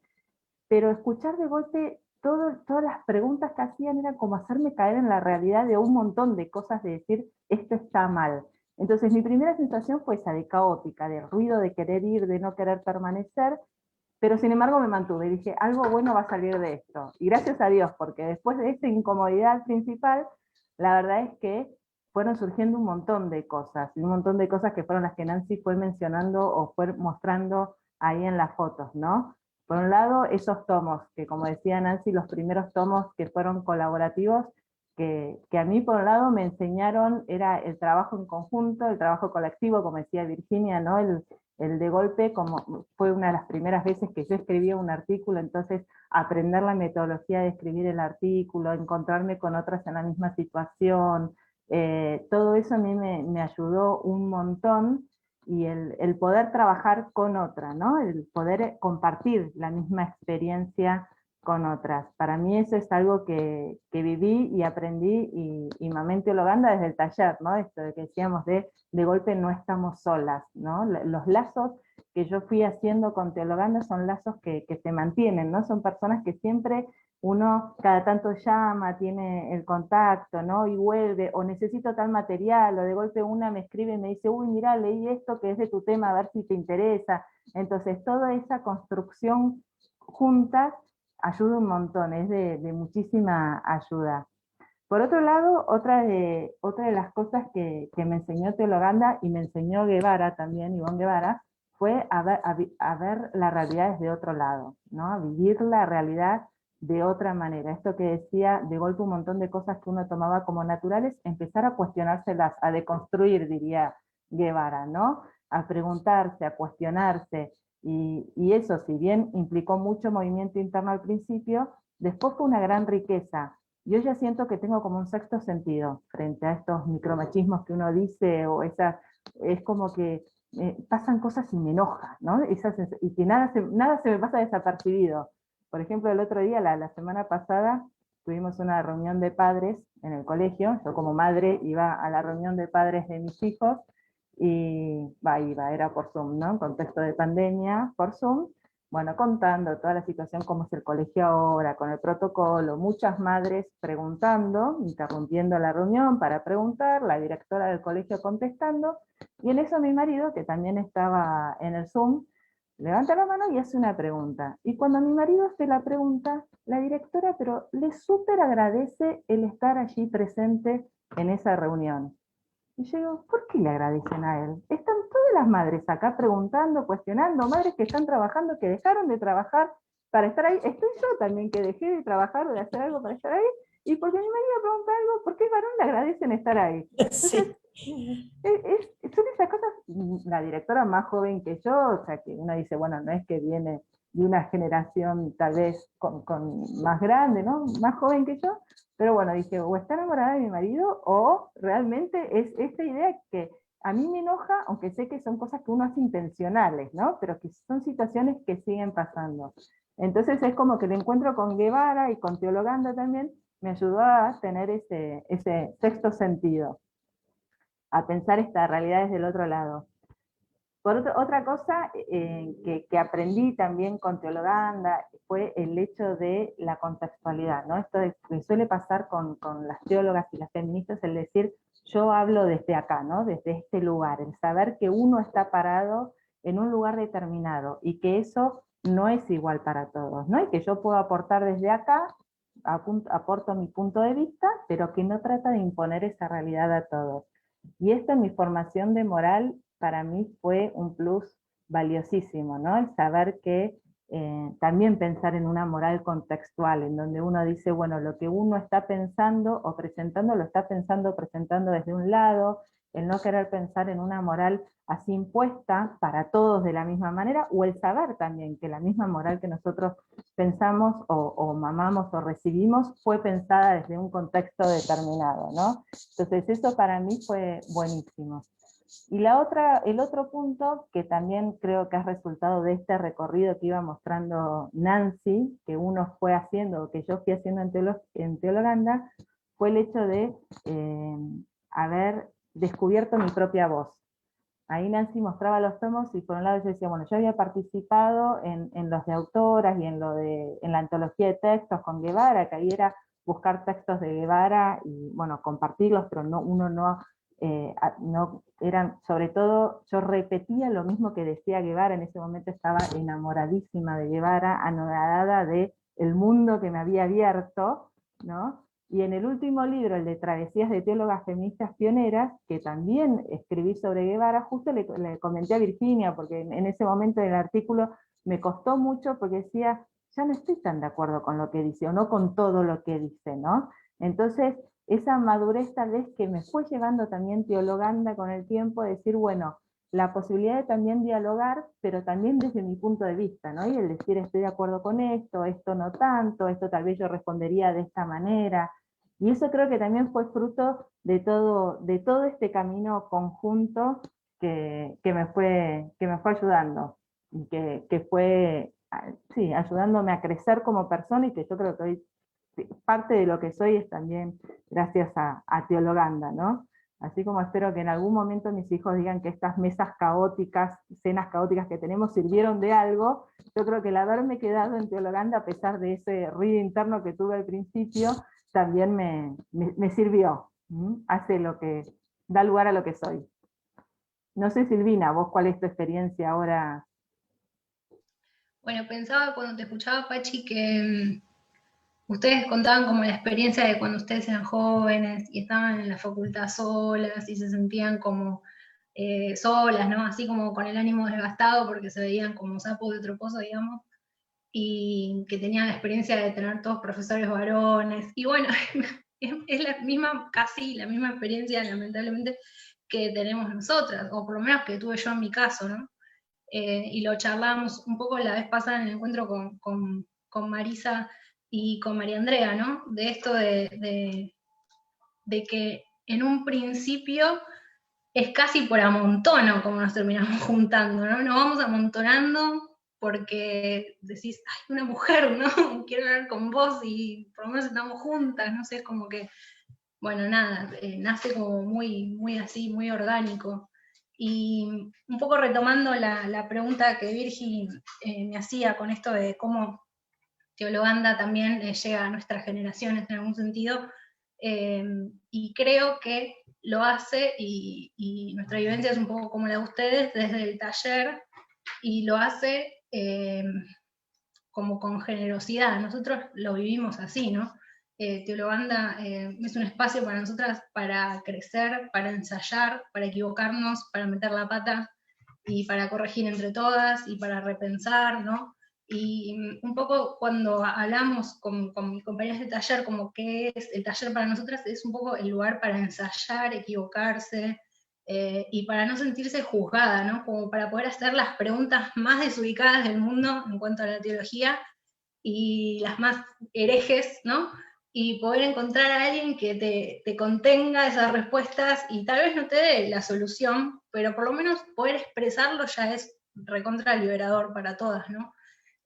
pero escuchar de golpe todas las preguntas que hacían era como hacerme caer en la realidad de un montón de cosas, de decir, esto está mal. Entonces mi primera sensación fue esa, de caótica, de ruido, de querer ir, de no querer permanecer, pero sin embargo me mantuve y dije, algo bueno va a salir de esto. Y gracias a Dios, porque después de esta incomodidad principal, la verdad es que fueron surgiendo un montón de cosas, y un montón de cosas que fueron las que Nancy fue mencionando o fue mostrando ahí en las fotos, ¿no? Por un lado, esos tomos, que como decía Nancy, los primeros tomos que fueron colaborativos, que a mí por un lado me enseñaron, era el trabajo en conjunto, el trabajo colectivo, como decía Virginia, ¿no? El de golpe, como fue una de las primeras veces que yo escribía un artículo, entonces aprender la metodología de escribir el artículo, encontrarme con otras en la misma situación, todo eso a mí me ayudó un montón, y el poder trabajar con otra, ¿no? El poder compartir la misma experiencia con otras. Para mí eso es algo que viví y aprendí, y mamé en Teologanda desde el taller, ¿no? Esto de que decíamos de golpe no estamos solas, ¿no? Los lazos que yo fui haciendo con Teologanda son lazos que se mantienen, ¿no? Son personas que siempre uno cada tanto llama, tiene el contacto, ¿no? Y vuelve, o necesito tal material, o de golpe una me escribe y me dice, uy, mira, leí esto que es de tu tema, a ver si te interesa. Entonces toda esa construcción juntas ayuda un montón, es de muchísima ayuda. Por otro lado, otra de las cosas que me enseñó Teologanda, y me enseñó Guevara también, Ivonne Guevara, fue a ver la realidad desde otro lado, ¿no? A vivir la realidad de otra manera. Esto que decía, de golpe un montón de cosas que uno tomaba como naturales, empezar a cuestionárselas, a deconstruir, diría Guevara, ¿no? A preguntarse, a cuestionarse, y eso, si bien implicó mucho movimiento interno al principio, después fue una gran riqueza. Yo ya siento que tengo como un sexto sentido frente a estos micromachismos que uno dice, o es como que pasan cosas y me enoja, ¿no? Y que nada se me pasa desapercibido. Por ejemplo, el otro día, la semana pasada, tuvimos una reunión de padres en el colegio. Yo como madre iba a la reunión de padres de mis hijos, y era por Zoom, ¿no? En contexto de pandemia, por Zoom, bueno, contando toda la situación, cómo es el colegio ahora, con el protocolo, muchas madres preguntando, interrumpiendo la reunión para preguntar, la directora del colegio contestando, y en eso mi marido, que también estaba en el Zoom, levanta la mano y hace una pregunta. Y cuando mi marido hace la pregunta, la directora, pero le súper agradece el estar allí presente en esa reunión. Y yo digo, ¿por qué le agradecen a él? Están todas las madres acá preguntando, cuestionando, madres que están trabajando, que dejaron de trabajar para estar ahí. Estoy yo también que dejé de trabajar, de hacer algo para estar ahí, y porque mi marido pregunta algo, ¿por qué varón le agradecen estar ahí? Entonces,
Sí.
son esas cosas, la directora más joven que yo, o sea, que uno dice, bueno, no es que viene de una generación tal vez con más grande, ¿no? Más joven que yo, pero bueno, dije, o está enamorada de mi marido, o realmente es esta idea que a mí me enoja, aunque sé que son cosas que uno hace intencionales, ¿no? Pero que son situaciones que siguen pasando. Entonces es como que el encuentro con Guevara y con Teologanda también me ayudó a tener ese sexto sentido, a pensar esta realidad desde el otro lado. Otra cosa que aprendí también con Teologanda fue el hecho de la contextualidad, ¿no? Esto que suele pasar con las teólogas y las feministas, el decir, yo hablo desde acá, ¿no? Desde este lugar, el saber que uno está parado en un lugar determinado y que eso no es igual para todos, ¿no? Y que yo puedo aportar desde acá, aporto mi punto de vista, pero que no trata de imponer esa realidad a todos. Y esto en mi formación de moral para mí fue un plus valiosísimo, ¿no? El saber que también pensar en una moral contextual, en donde uno dice, bueno, lo que uno está pensando o presentando, lo está pensando o presentando desde un lado, el no querer pensar en una moral así impuesta para todos de la misma manera, o el saber también que la misma moral que nosotros pensamos o mamamos o recibimos fue pensada desde un contexto determinado, ¿no? Entonces eso para mí fue buenísimo. Y el otro punto que también creo que es resultado de este recorrido que iba mostrando Nancy, que uno fue haciendo, que yo fui haciendo en Teologanda, fue el hecho de haber descubierto mi propia voz. Ahí Nancy mostraba los tomos y por un lado yo decía, bueno, yo había participado en los de autoras y en la antología de textos con Guevara, que ahí era buscar textos de Guevara y bueno, compartirlos, pero no eran, sobre todo, yo repetía lo mismo que decía Guevara. En ese momento estaba enamoradísima de Guevara, anonadada de el mundo que me había abierto, ¿no? Y en el último libro, el de Travesías de Teólogas Feministas Pioneras, que también escribí sobre Guevara, justo le comenté a Virginia, porque en ese momento del artículo me costó mucho, porque decía, ya no estoy tan de acuerdo con lo que dice, o no con todo lo que dice, ¿no? Entonces, esa madurez tal vez que me fue llevando también Teologanda con el tiempo, de decir, bueno, la posibilidad de también dialogar, pero también desde mi punto de vista, ¿no? Y el decir, estoy de acuerdo con esto no tanto, esto tal vez yo respondería de esta manera. Y eso creo que también fue fruto de todo este camino conjunto que me fue ayudando, y que fue, sí, ayudándome a crecer como persona, y que yo creo que hoy parte de lo que soy es también gracias a Teologanda, ¿no? Así como espero que en algún momento mis hijos digan que estas mesas caóticas, cenas caóticas que tenemos sirvieron de algo, yo creo que el haberme quedado en Teologanda, a pesar de ese ruido interno que tuve al principio, también me sirvió. Hace da lugar a lo que soy. No sé, Silvina, vos cuál es tu experiencia ahora.
Bueno, pensaba cuando te escuchaba, Pachi, que ustedes contaban como la experiencia de cuando ustedes eran jóvenes y estaban en la facultad solas y se sentían como solas, ¿no? Así como con el ánimo desgastado porque se veían como sapos de otro pozo, digamos, y que tenían la experiencia de tener todos profesores varones. Y bueno, es la misma, casi la misma experiencia, lamentablemente, que tenemos nosotras, o por lo menos que tuve yo en mi caso, ¿no? Y lo charlábamos un poco la vez pasada en el encuentro con Marisa y con María Andrea, ¿no? De esto de que en un principio es casi por amontono como nos terminamos juntando, ¿no? Nos vamos amontonando porque decís, ay, una mujer, ¿no? Quiero hablar con vos y por lo menos estamos juntas, no sé, es como que, bueno, nada, nace como muy, muy así, muy orgánico. Y un poco retomando la pregunta que Virgi me hacía con esto de cómo Teologanda también llega a nuestras generaciones en algún sentido, y creo que lo hace, y nuestra vivencia es un poco como la de ustedes, desde el taller, y lo hace como con generosidad. Nosotros lo vivimos así, ¿no? Teologanda es un espacio para nosotras para crecer, para ensayar, para equivocarnos, para meter la pata y para corregir entre todas y para repensar, ¿no? Y un poco cuando hablamos con mis compañeras de taller, como que es el taller para nosotras, es un poco el lugar para ensayar, equivocarse, y para no sentirse juzgada, ¿no? Como para poder hacer las preguntas más desubicadas del mundo en cuanto a la teología y las más herejes, ¿no? Y poder encontrar a alguien que te contenga esas respuestas y tal vez no te dé la solución, pero por lo menos poder expresarlo ya es recontra liberador para todas, ¿no?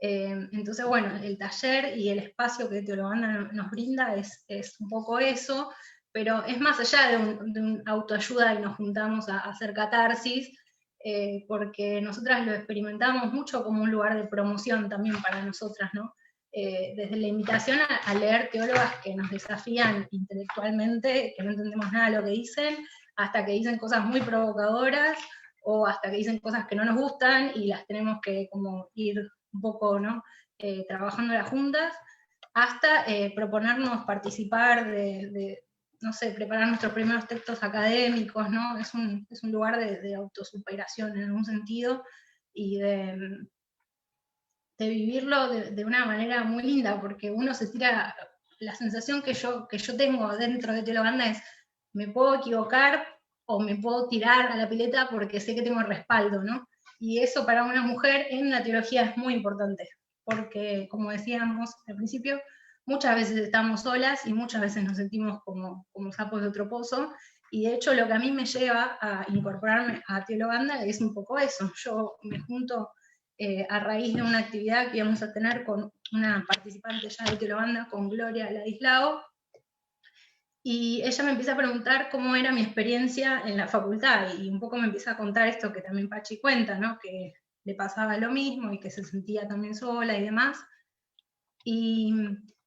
Entonces, bueno, el taller y el espacio que Teologanda nos brinda es un poco eso, pero es más allá de un autoayuda y nos juntamos a hacer catarsis, porque nosotras lo experimentamos mucho como un lugar de promoción también para nosotras, ¿no? Desde la invitación a leer teólogas que nos desafían intelectualmente, que no entendemos nada de lo que dicen, hasta que dicen cosas muy provocadoras, o hasta que dicen cosas que no nos gustan y las tenemos que como ir un poco, ¿no? Trabajándolas juntas, hasta proponernos participar no sé, preparar nuestros primeros textos académicos, ¿no? Es un lugar de autosuperación en algún sentido, y de vivirlo de una manera muy linda, porque uno se tira, la sensación que yo tengo dentro de Teologanda es, me puedo equivocar o me puedo tirar a la pileta porque sé que tengo respaldo, ¿no? Y eso para una mujer en la teología es muy importante, porque como decíamos al principio, muchas veces estamos solas y muchas veces nos sentimos como sapos de otro pozo, y de hecho lo que a mí me lleva a incorporarme a Teologanda es un poco eso. Yo me junto a raíz de una actividad que íbamos a tener con una participante ya de Teologanda, con Gloria Ladislao, y ella me empieza a preguntar cómo era mi experiencia en la facultad, y un poco me empieza a contar esto que también Pachi cuenta, ¿no? Que le pasaba lo mismo y que se sentía también sola y demás. Y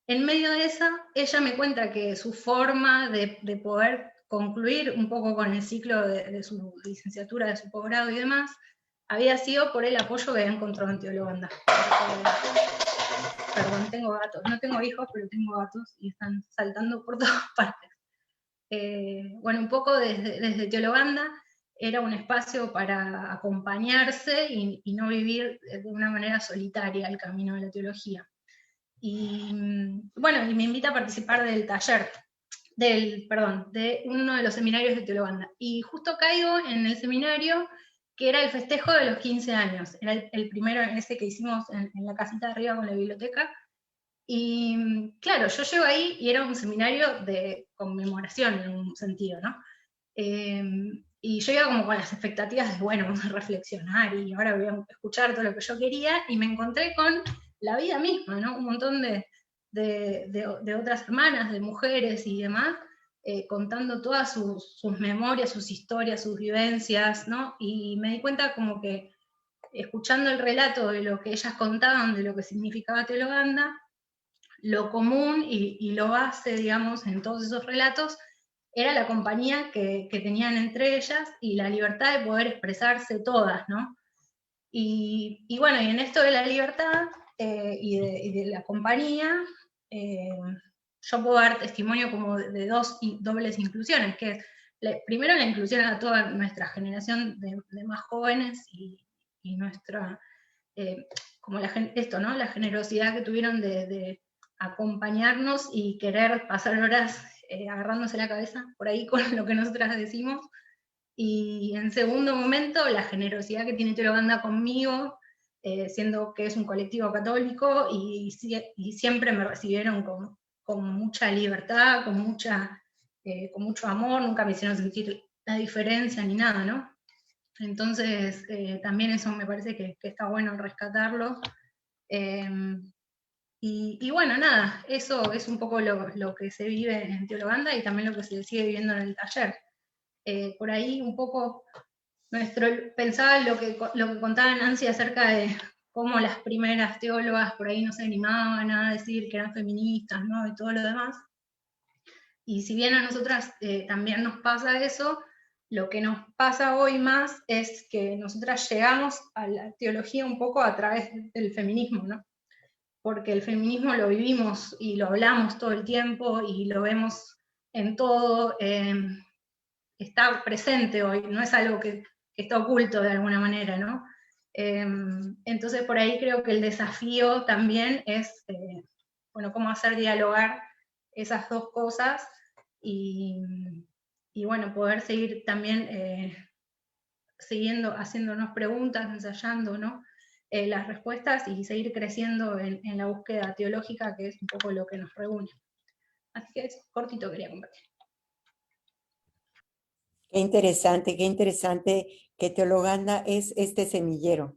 en medio de esa, ella me cuenta que su forma de poder concluir un poco con el ciclo de su licenciatura, de su posgrado y demás, había sido por el apoyo que había encontrado en Teologanda. Perdón, tengo gatos. No tengo hijos, pero tengo gatos y están saltando por todas partes. Bueno, un poco desde Teologanda era un espacio para acompañarse y no vivir de una manera solitaria el camino de la teología. Y bueno, y me invita a participar del taller, de uno de los seminarios de Teologanda. Y justo caigo en el seminario que era el festejo de los 15 años. Era el primero ese que hicimos en la casita de arriba con la biblioteca. Y claro, yo llego ahí y era un seminario de conmemoración en un sentido, ¿no? Y yo iba como con las expectativas de, bueno, vamos a reflexionar y ahora voy a escuchar todo lo que yo quería, y me encontré con la vida misma, ¿no? Un montón de otras hermanas, de mujeres y demás, contando todas sus memorias, sus historias, sus vivencias, ¿no? Y me di cuenta como que, escuchando el relato de lo que ellas contaban, de lo que significaba Teologanda, lo común y lo base, digamos, en todos esos relatos, era la compañía que tenían entre ellas y la libertad de poder expresarse todas, ¿no? Y bueno, y en esto de la libertad y de la compañía, yo puedo dar testimonio como de dos dobles inclusiones, que es primero la inclusión a toda nuestra generación de más jóvenes y nuestra, como esto, ¿no? La generosidad que tuvieron de acompañarnos y querer pasar horas agarrándose la cabeza por ahí con lo que nosotras decimos. Y en segundo momento, la generosidad que tiene Teologanda conmigo, siendo que es un colectivo católico, y siempre me recibieron con mucha libertad, con mucho amor, nunca me hicieron sentir la diferencia ni nada, ¿no? Entonces, también eso me parece que está bueno rescatarlo. Y bueno, nada, eso es un poco lo que se vive en Teologanda y también lo que se sigue viviendo en el taller. Por ahí un poco pensaba lo que contaba Nancy acerca de cómo las primeras teólogas por ahí no se animaban a decir que eran feministas, ¿no? Y todo lo demás. Y si bien a nosotras también nos pasa eso, lo que nos pasa hoy más es que nosotras llegamos a la teología un poco a través del feminismo, ¿no? Porque el feminismo lo vivimos y lo hablamos todo el tiempo y lo vemos en todo, está presente hoy, no es algo que está oculto de alguna manera, ¿no? Entonces por ahí creo que el desafío también es, bueno, cómo hacer dialogar esas dos cosas y, y bueno, poder seguir también siguiendo, haciéndonos preguntas, ensayando, ¿no? Las respuestas y seguir creciendo en la búsqueda teológica, que es un poco lo que nos reúne. Así que eso, cortito quería compartir.
qué interesante que Teologanda es este semillero.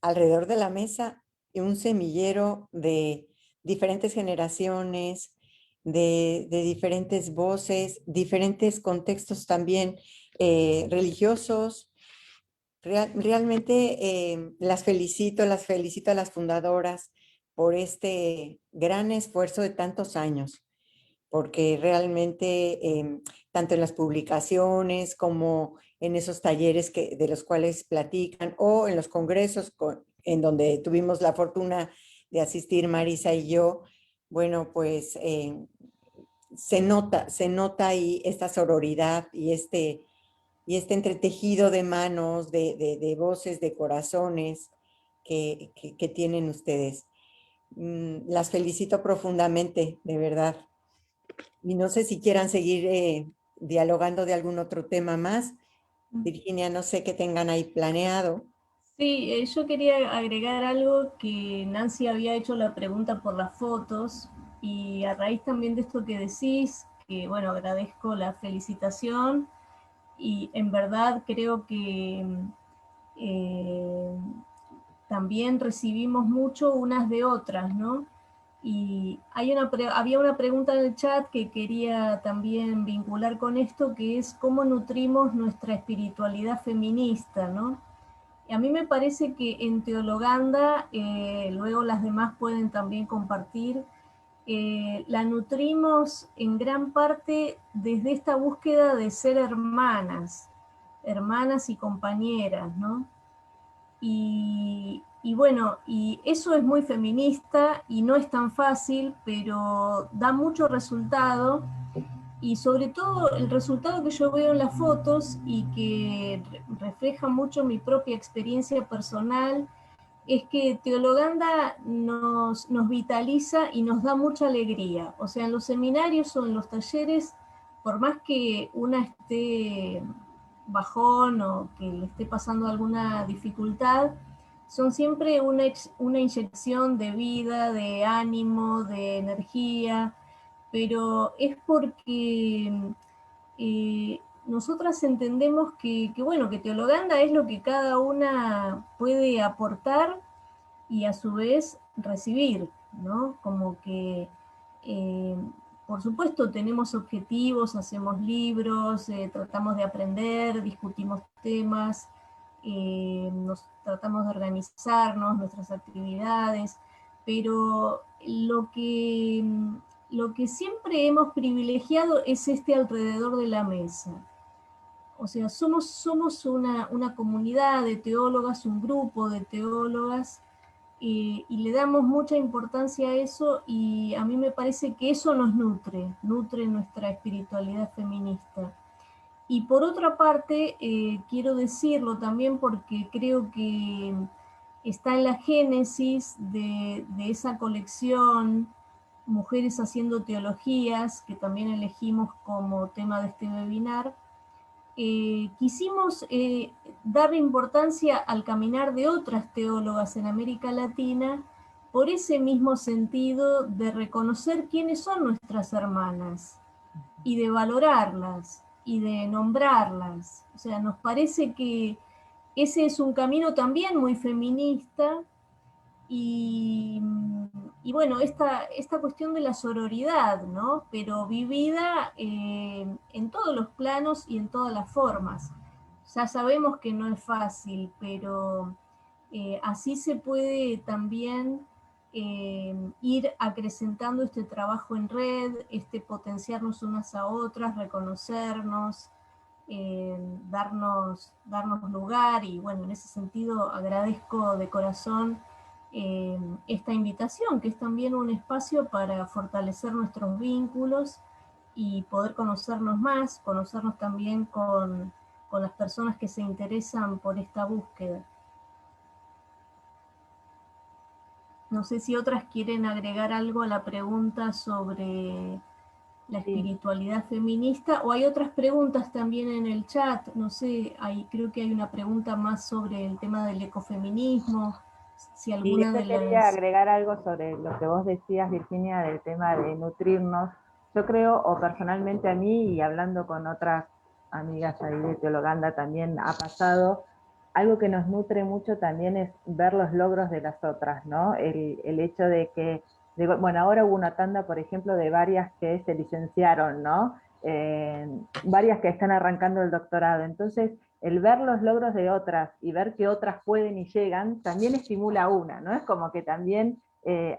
Alrededor de la mesa, un semillero de diferentes generaciones, de diferentes voces, diferentes contextos también religiosos. Realmente las felicito a las fundadoras por este gran esfuerzo de tantos años, porque realmente tanto en las publicaciones como en esos talleres de los cuales platican o en los congresos en donde tuvimos la fortuna de asistir Marisa y yo, bueno, pues se nota ahí esta sororidad y este entretejido de manos, de voces, de corazones que tienen ustedes. Las felicito profundamente, de verdad. Y no sé si quieran seguir dialogando de algún otro tema más. Virginia, no sé qué tengan ahí planeado.
Sí, yo quería agregar algo que Nancy había hecho la pregunta por las fotos y a raíz también de esto que decís, que bueno, agradezco la felicitación y en verdad creo que eh, también recibimos mucho unas de otras, ¿no? Y había una pregunta en el chat que quería también vincular con esto, que es cómo nutrimos nuestra espiritualidad feminista, ¿no? Y a mí me parece que en Teologanda, luego las demás pueden también compartir, la nutrimos en gran parte desde esta búsqueda de ser hermanas, hermanas y compañeras, ¿no? Y bueno, y eso es muy feminista y no es tan fácil, pero da mucho resultado y sobre todo el resultado que yo veo en las fotos y que refleja mucho mi propia experiencia personal es que Teologanda nos vitaliza y nos da mucha alegría. O sea, en los seminarios o en los talleres, por más que una esté bajón o que le esté pasando alguna dificultad, son siempre una inyección de vida, de ánimo, de energía, pero es porque nosotras entendemos bueno, que Teologanda es lo que cada una puede aportar y a su vez recibir, ¿no? Como que, eh, por supuesto, tenemos objetivos, hacemos libros, tratamos de aprender, discutimos temas, tratamos de organizarnos, nuestras actividades, pero lo que siempre hemos privilegiado es este alrededor de la mesa. O sea, somos una comunidad de teólogas, un grupo de teólogas, y le damos mucha importancia a eso y a mí me parece que eso nos nutre nuestra espiritualidad feminista. Y por otra parte, quiero decirlo también porque creo que está en la génesis de esa colección Mujeres haciendo teologías, que también elegimos como tema de este webinar. Quisimos darle importancia al caminar de otras teólogas en América Latina por ese mismo sentido de reconocer quiénes son nuestras hermanas y de valorarlas y de nombrarlas. O sea, nos parece que ese es un camino también muy feminista, y bueno, esta cuestión de la sororidad, ¿no? Pero vivida en todos los planos y en todas las formas. Ya sabemos que no es fácil, pero así se puede también ir acrecentando este trabajo en red, potenciarnos unas a otras, reconocernos, darnos lugar, y bueno, en ese sentido agradezco de corazón esta invitación, que es también un espacio para fortalecer nuestros vínculos y poder conocernos más, conocernos también con las personas que se interesan por esta búsqueda. No sé si otras quieren agregar algo a la pregunta sobre la espiritualidad feminista, o hay otras preguntas también en el chat, no sé, creo que hay una pregunta más sobre el tema del ecofeminismo, si alguna de
quería
las...
agregar algo sobre lo que vos decías, Virginia, del tema de nutrirnos. Yo creo, o personalmente a mí, y hablando con otras amigas ahí de Teologanda también ha pasado, algo que nos nutre mucho también es ver los logros de las otras, ¿no? El hecho de que, bueno, ahora hubo una tanda, por ejemplo, de varias que se licenciaron, ¿no? Varias que están arrancando el doctorado. Entonces, el ver los logros de otras y ver que otras pueden y llegan, también estimula a una, ¿no? Es como que también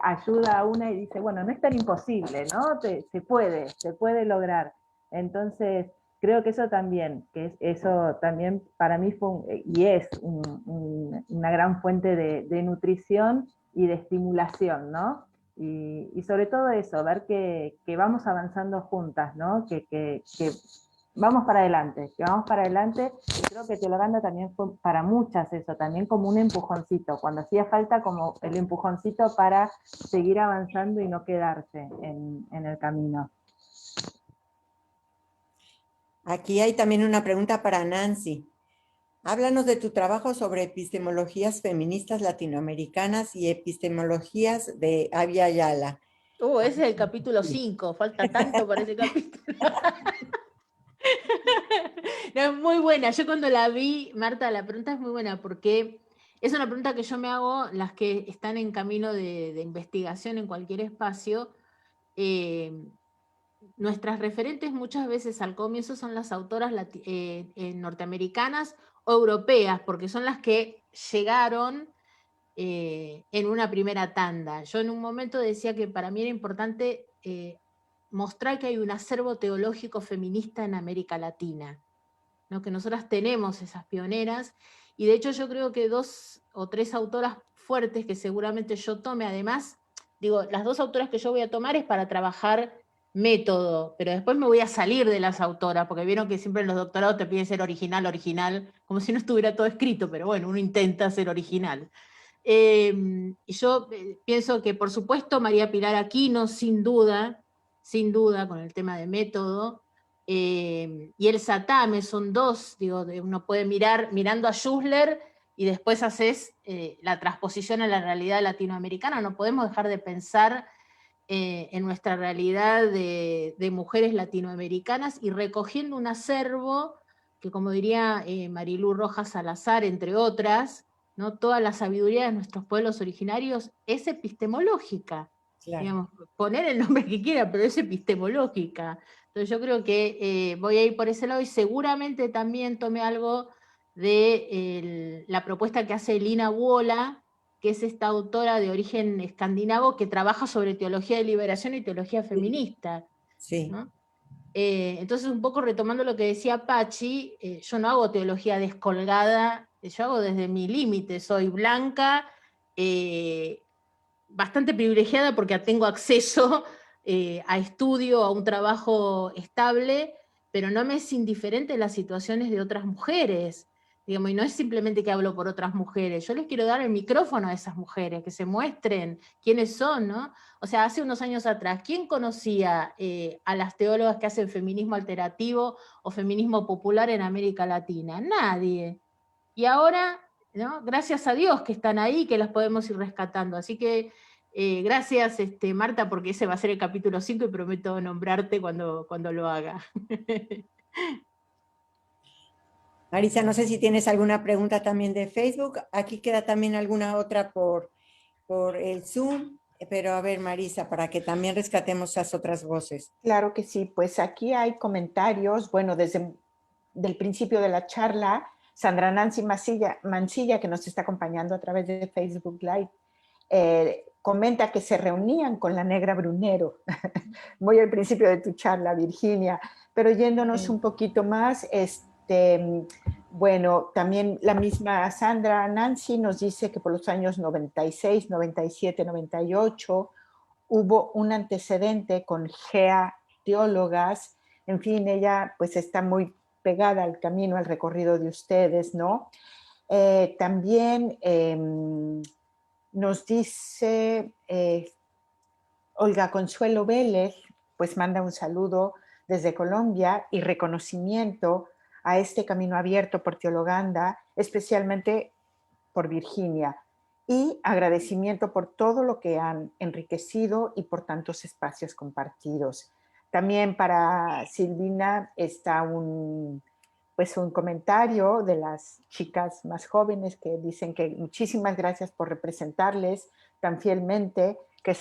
ayuda a una y dice, bueno, no es tan imposible, ¿no? Se puede lograr. Entonces, creo que eso también para mí fue y es una gran fuente de nutrición y de estimulación, ¿no? Y sobre todo eso, ver que vamos avanzando juntas, ¿no? Que vamos para adelante, y creo que Teologanda también fue para muchas eso, también como un empujoncito, cuando hacía falta como el empujoncito para seguir avanzando y no quedarse en el camino.
Aquí hay también una pregunta para Nancy. Háblanos de tu trabajo sobre epistemologías feministas latinoamericanas y epistemologías de Abya Yala.
Ese es el capítulo 5, falta tanto para ese capítulo. No, es muy buena. Yo cuando la vi, Marta, la pregunta es muy buena porque es una pregunta que yo me hago, las que están en camino de investigación en cualquier espacio. Nuestras referentes muchas veces al comienzo son las autoras norteamericanas o europeas, porque son las que llegaron en una primera tanda. Yo en un momento decía que para mí era importante mostrar que hay un acervo teológico feminista en América Latina, ¿no? Que nosotras tenemos esas pioneras, y de hecho yo creo que 2 o 3 autoras fuertes que seguramente yo tome, además, digo, las 2 autoras que yo voy a tomar es para trabajar método, pero después me voy a salir de las autoras, porque vieron que siempre en los doctorados te piden ser original, como si no estuviera todo escrito, pero bueno, uno intenta ser original. Y yo pienso que, por supuesto, María Pilar Aquino, sin duda, con el tema de método, y Elsa Tame, son 2, digo, uno puede mirando a Schussler y después haces la transposición a la realidad latinoamericana. No podemos dejar de pensar en nuestra realidad de mujeres latinoamericanas y recogiendo un acervo que, como diría Marilú Rojas Salazar, entre otras, ¿no? Toda la sabiduría de nuestros pueblos originarios es epistemológica. Claro. Digamos, poner el nombre que quiera, pero es epistemológica. Entonces yo creo que voy a ir por ese lado, y seguramente también tome algo de la propuesta que hace Lina Wola, que es esta autora de origen escandinavo que trabaja sobre teología de liberación y teología feminista. Sí. ¿No? Entonces, un poco retomando lo que decía Pachi, yo no hago teología descolgada, yo hago desde mi límite, soy blanca, bastante privilegiada porque tengo acceso a estudio, a un trabajo estable, pero no me es indiferente las situaciones de otras mujeres. Digamos, y no es simplemente que hablo por otras mujeres, yo les quiero dar el micrófono a esas mujeres, que se muestren quiénes son, ¿no? O sea, hace unos años atrás, ¿quién conocía a las teólogas que hacen feminismo alternativo o feminismo popular en América Latina? Nadie. Y ahora, ¿no? Gracias a Dios que están ahí, que las podemos ir rescatando. Así que gracias, Marta, porque ese va a ser el capítulo 5 y prometo nombrarte cuando lo haga.
Marisa, no sé si tienes alguna pregunta también de Facebook. Aquí queda también alguna otra por el Zoom, pero a ver, Marisa, para que también rescatemos esas otras voces.
Claro que sí, pues aquí hay comentarios, bueno, desde el principio de la charla, Sandra Nancy Mancilla, que nos está acompañando a través de Facebook Live, comenta que se reunían con la Negra Brunero, muy al principio de tu charla, Virginia, pero yéndonos un poquito más, bueno, también la misma Sandra Nancy nos dice que por los años 96, 97, 98 hubo un antecedente con GEA teólogas, en fin, ella pues está muy pegada al camino, al recorrido de ustedes, ¿no? También nos dice Olga Consuelo Vélez, pues manda un saludo desde Colombia y reconocimiento a este camino abierto por Teologanda, especialmente por Virginia, y agradecimiento por todo lo que han enriquecido y por tantos espacios compartidos. También para Silvina está un comentario de las chicas más jóvenes que dicen que muchísimas gracias por representarles tan fielmente, que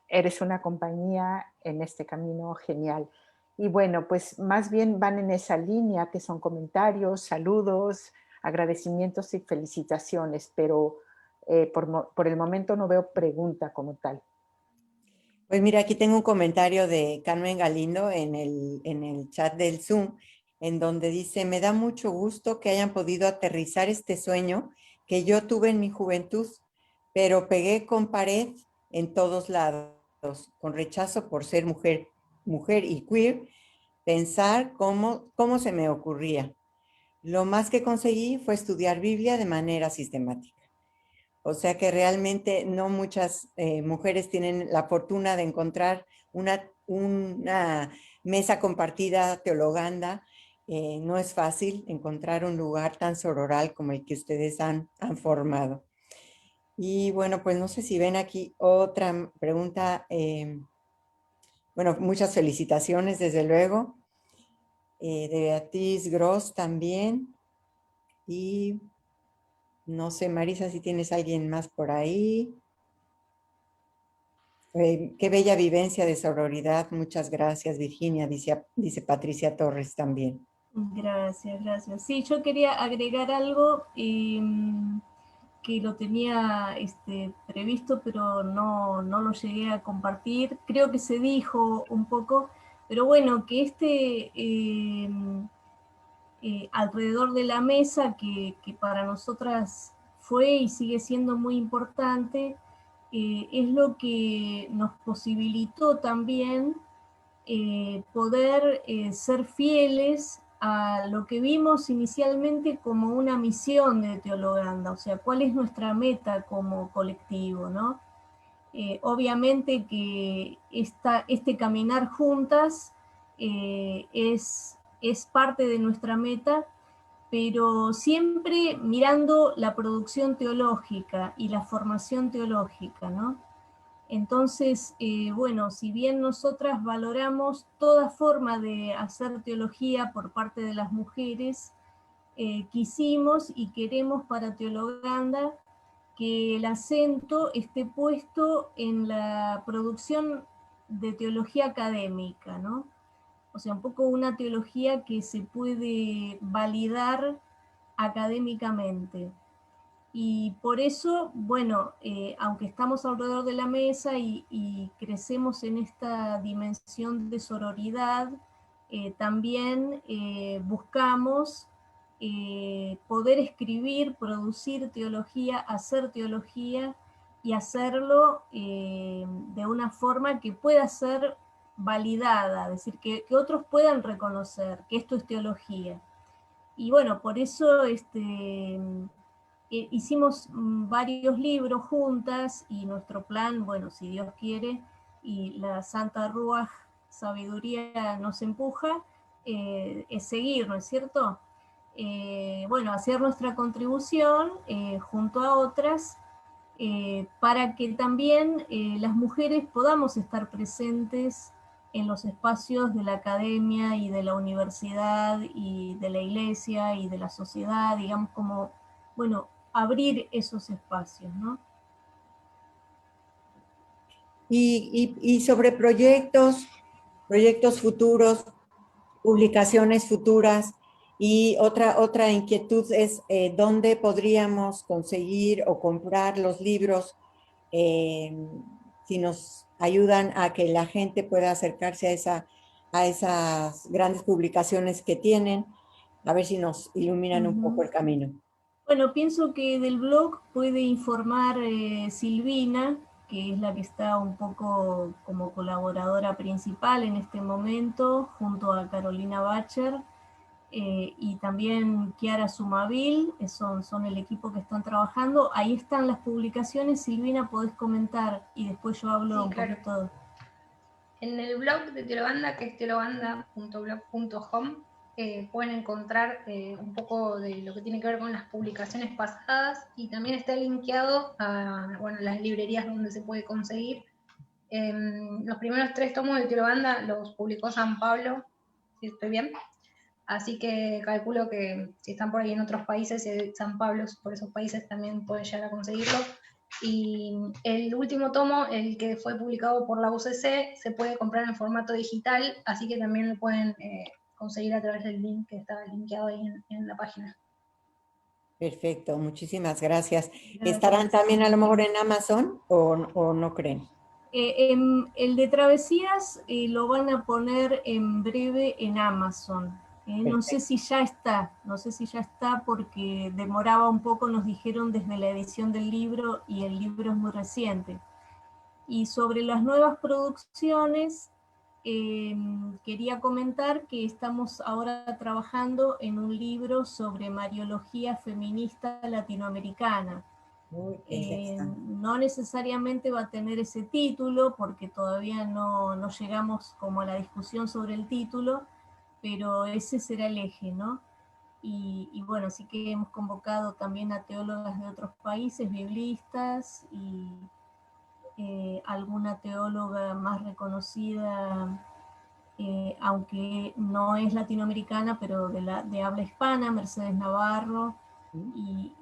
eres una compañía en este camino genial. Y bueno, pues más bien van en esa línea, que son comentarios, saludos, agradecimientos y felicitaciones, pero por el momento no veo pregunta como tal.
Pues mira, aquí tengo un comentario de Carmen Galindo en el chat del Zoom, en donde dice, me da mucho gusto que hayan podido aterrizar este sueño que yo tuve en mi juventud, pero pegué con pared en todos lados, con rechazo por ser mujer y queer, pensar cómo se me ocurría. Lo más que conseguí fue estudiar Biblia de manera sistemática. O sea que realmente no muchas mujeres tienen la fortuna de encontrar una mesa compartida teologanda. No es fácil encontrar un lugar tan sororal como el que ustedes han formado. Y bueno, pues no sé si ven aquí otra pregunta. Bueno, muchas felicitaciones, desde luego. De Beatriz Gross también. Y no sé, Marisa, si tienes alguien más por ahí. Qué bella vivencia de sororidad. Muchas gracias, Virginia, dice Patricia Torres también.
Gracias, gracias. Sí, yo quería agregar algo que lo tenía previsto, pero no lo llegué a compartir. Creo que se dijo un poco, pero bueno, que alrededor de la mesa, que para nosotras fue y sigue siendo muy importante, es lo que nos posibilitó también poder ser fieles a lo que vimos inicialmente como una misión de Teologanda, o sea, cuál es nuestra meta como colectivo, ¿no? Obviamente que este caminar juntas es parte de nuestra meta, pero siempre mirando la producción teológica y la formación teológica, ¿no? Entonces, bueno, si bien nosotras valoramos toda forma de hacer teología por parte de las mujeres, quisimos y queremos para Teologanda que el acento esté puesto en la producción de teología académica, ¿no? O sea, un poco una teología que se puede validar académicamente. Y por eso, bueno, aunque estamos alrededor de la mesa y crecemos en esta dimensión de sororidad, también buscamos poder escribir, producir teología, hacer teología y hacerlo de una forma que pueda ser validada, es decir, que otros puedan reconocer que esto es teología. Y bueno, por eso hicimos varios libros juntas y nuestro plan, bueno, si Dios quiere, y la Santa Ruaj Sabiduría nos empuja, es seguir, ¿no es cierto? Bueno, hacer nuestra contribución junto a otras para que también las mujeres podamos estar presentes en los espacios de la academia y de la universidad y de la iglesia y de la sociedad, digamos como, bueno, abrir esos espacios, ¿no?
Y sobre proyectos futuros, publicaciones futuras, y otra inquietud es dónde podríamos conseguir o comprar los libros, eh, si nos ayudan a que la gente pueda acercarse a esas grandes publicaciones que tienen, a ver si nos iluminan un poco el camino.
Bueno, pienso que del blog puede informar Silvina, que es la que está un poco como colaboradora principal en este momento, junto a Carolina Bacher, y también Chiara Sumavil, son el equipo que están trabajando. Ahí están las publicaciones. Silvina, podés comentar y después yo hablo un poquito.
En el blog de Teologanda, que es teologanda.blog.home, pueden encontrar un poco de lo que tiene que ver con las publicaciones pasadas, y también está linkeado a las librerías donde se puede conseguir. Los primeros 3 tomos de Teologanda los publicó San Pablo, si estoy bien. Así que calculo que si están por ahí en otros países, San Pablo por esos países también pueden llegar a conseguirlo. Y el último tomo, el que fue publicado por la UCC, se puede comprar en formato digital, así que también lo pueden conseguir a través del link que está linkeado ahí en la página.
Perfecto, muchísimas gracias.
Gracias.
¿Estarán también a lo mejor en Amazon o no creen?
El de Travesías lo van a poner en breve en Amazon. No sé si ya está, porque demoraba un poco, nos dijeron desde la edición del libro, y el libro es muy reciente. Y sobre las nuevas producciones, quería comentar que estamos ahora trabajando en un libro sobre Mariología feminista latinoamericana. No necesariamente va a tener ese título, porque todavía no llegamos como a la discusión sobre el título, pero ese será el eje, ¿no? Y bueno, así que hemos convocado también a teólogas de otros países, biblistas, y alguna teóloga más reconocida, aunque no es latinoamericana, pero de habla hispana, Mercedes Navarro, y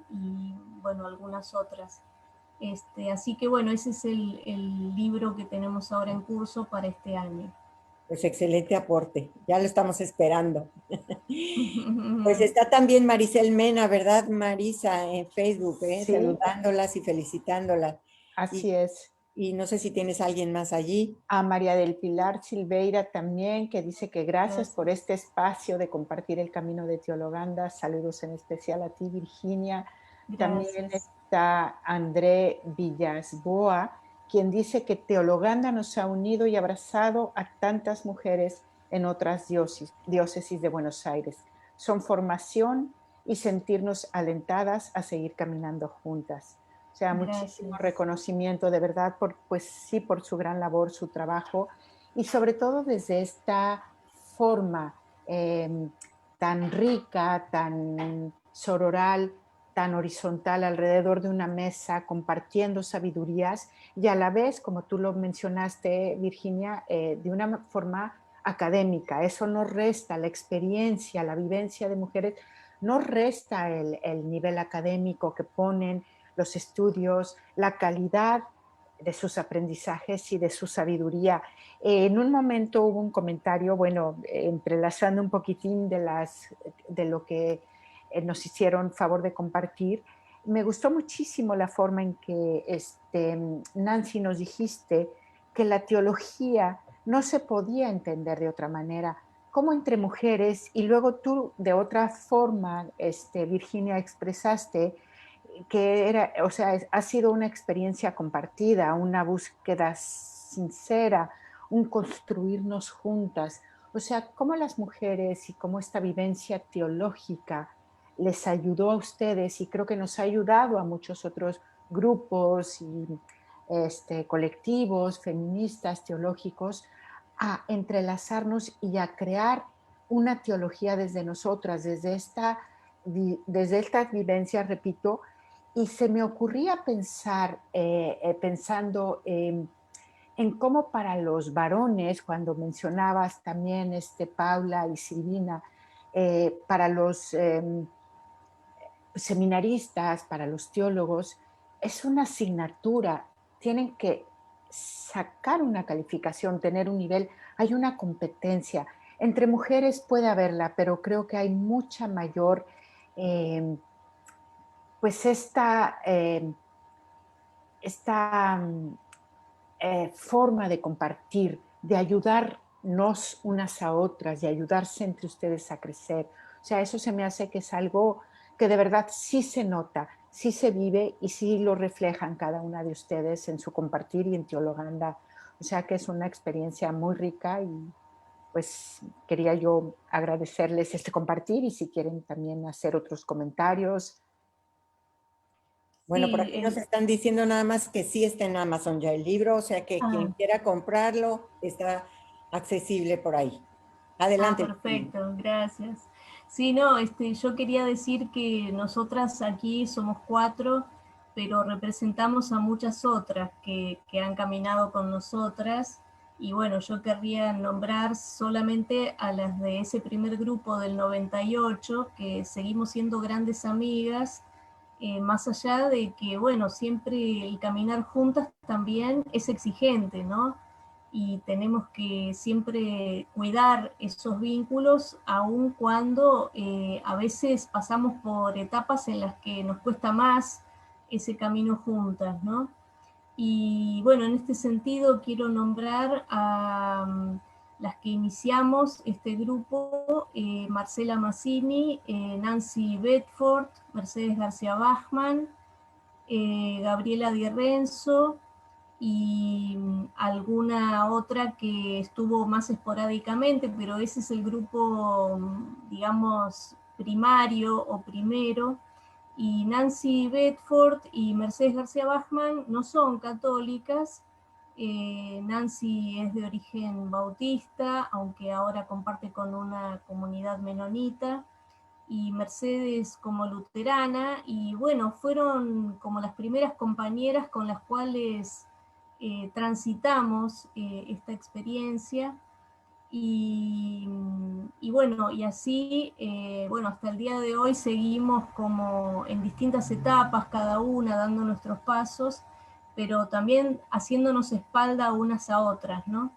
bueno, algunas otras. Así que bueno, ese es el libro que tenemos ahora en curso para este año.
Pues excelente aporte, ya lo estamos esperando. Pues está también Maricel Mena, ¿verdad, Marisa? En Facebook,
Sí.
Saludándolas y felicitándolas.
Así es.
Y no sé si tienes a alguien más allí.
A María del Pilar Silveira también, que dice que gracias por este espacio de compartir el camino de Teologanda. Saludos en especial a ti, Virginia.
Gracias.
También está André Villasboa, quien dice que Teologanda nos ha unido y abrazado a tantas mujeres en otras diócesis de Buenos Aires. Son formación y sentirnos alentadas a seguir caminando juntas. O sea, muchísimo reconocimiento de verdad por su gran labor, su trabajo, y sobre todo desde esta forma tan rica, tan sororal, tan horizontal alrededor de una mesa, compartiendo sabidurías, y a la vez, como tú lo mencionaste, Virginia, de una forma académica. Eso no resta la experiencia, la vivencia de mujeres, no resta el nivel académico que ponen los estudios, la calidad de sus aprendizajes y de su sabiduría. En un momento hubo un comentario, bueno, entrelazando un poquitín de lo que nos hicieron favor de compartir. Me gustó muchísimo la forma en que Nancy nos dijiste que la teología no se podía entender de otra manera, como entre mujeres, y luego tú de otra forma, Virginia, expresaste que era, o sea, ha sido una experiencia compartida, una búsqueda sincera, un construirnos juntas. O sea, cómo las mujeres y cómo esta vivencia teológica les ayudó a ustedes, y creo que nos ha ayudado a muchos otros grupos y colectivos feministas teológicos a entrelazarnos y a crear una teología desde nosotras, desde estas vivencias, repito. Y se me ocurría pensar, pensando en en cómo para los varones, cuando mencionabas también Paula y Silvina, para los seminaristas, para los teólogos, es una asignatura, tienen que sacar una calificación, tener un nivel, hay una competencia. Entre mujeres puede haberla, pero creo que hay mucha mayor, pues esta forma de compartir, de ayudarnos unas a otras, de ayudarse entre ustedes a crecer. O sea, eso se me hace que es algo que de verdad sí se nota, sí se vive y sí lo reflejan cada una de ustedes en su compartir y en Teologanda. O sea que es una experiencia muy rica y pues quería yo agradecerles este compartir y si quieren también hacer otros comentarios.
Bueno, por
Sí,
aquí nos están diciendo nada más que sí está en Amazon ya el libro, o sea que quien quiera comprarlo está accesible por ahí. Adelante.
perfecto, gracias. Sí, no, yo quería decir que nosotras aquí somos 4, pero representamos a muchas otras que han caminado con nosotras. Y bueno, yo querría nombrar solamente a las de ese primer grupo del 98, que seguimos siendo grandes amigas, más allá de que, bueno, siempre el caminar juntas también es exigente, ¿no? Y tenemos que siempre cuidar esos vínculos, aun cuando a veces pasamos por etapas en las que nos cuesta más ese camino juntas, ¿no? Y bueno, en este sentido quiero nombrar a las que iniciamos este grupo, Marcela Mazzini, Nancy Bedford, Mercedes García Bachman, Gabriela Di Renzo, y alguna otra que estuvo más esporádicamente, pero ese es el grupo, digamos, primario o primero. Y Nancy Bedford y Mercedes García Bachman no son católicas. Nancy es de origen bautista, aunque ahora comparte con una comunidad menonita, y Mercedes como luterana, y bueno, fueron como las primeras compañeras con las cuales transitamos esta experiencia, y bueno, y así, bueno, hasta el día de hoy seguimos como en distintas etapas, cada una dando nuestros pasos, pero también haciéndonos espalda unas a otras, ¿no?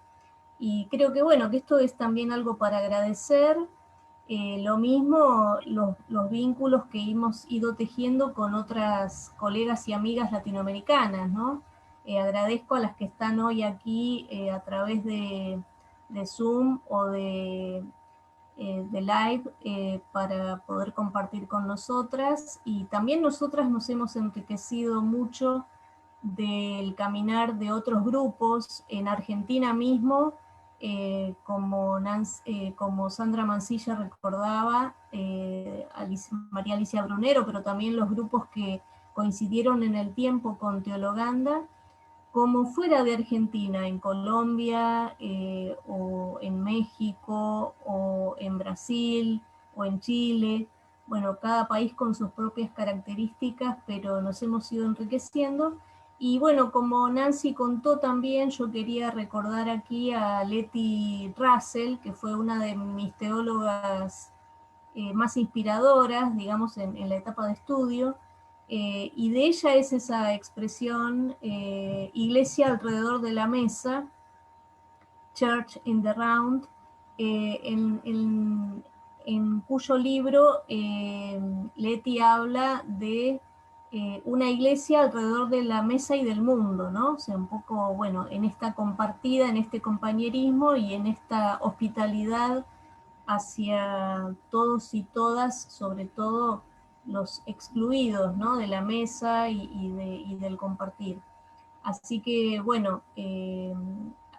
Y creo que bueno, que esto es también algo para agradecer. Lo mismo los vínculos que hemos ido tejiendo con otras colegas y amigas latinoamericanas, ¿no? Agradezco a las que están hoy aquí a través de Zoom o de Live para poder compartir con nosotras, y también nosotras nos hemos enriquecido mucho del caminar de otros grupos en Argentina mismo, como Sandra Mancilla recordaba, María Alicia Brunero, pero también los grupos que coincidieron en el tiempo con Teologanda, como fuera de Argentina, en Colombia, o en México, o en Brasil, o en Chile. Bueno, cada país con sus propias características, pero nos hemos ido enriqueciendo. Y bueno, como Nancy contó también, yo quería recordar aquí a Letty Russell, que fue una de mis teólogas más inspiradoras, digamos, en la etapa de estudio, y de ella es esa expresión, iglesia alrededor de la mesa, Church in the Round, en cuyo libro Letty habla de una iglesia alrededor de la mesa y del mundo, ¿no? O sea, un poco, bueno, en esta compartida, en este compañerismo y en esta hospitalidad hacia todos y todas, sobre todo los excluidos, ¿no? De la mesa y del compartir. Así que bueno,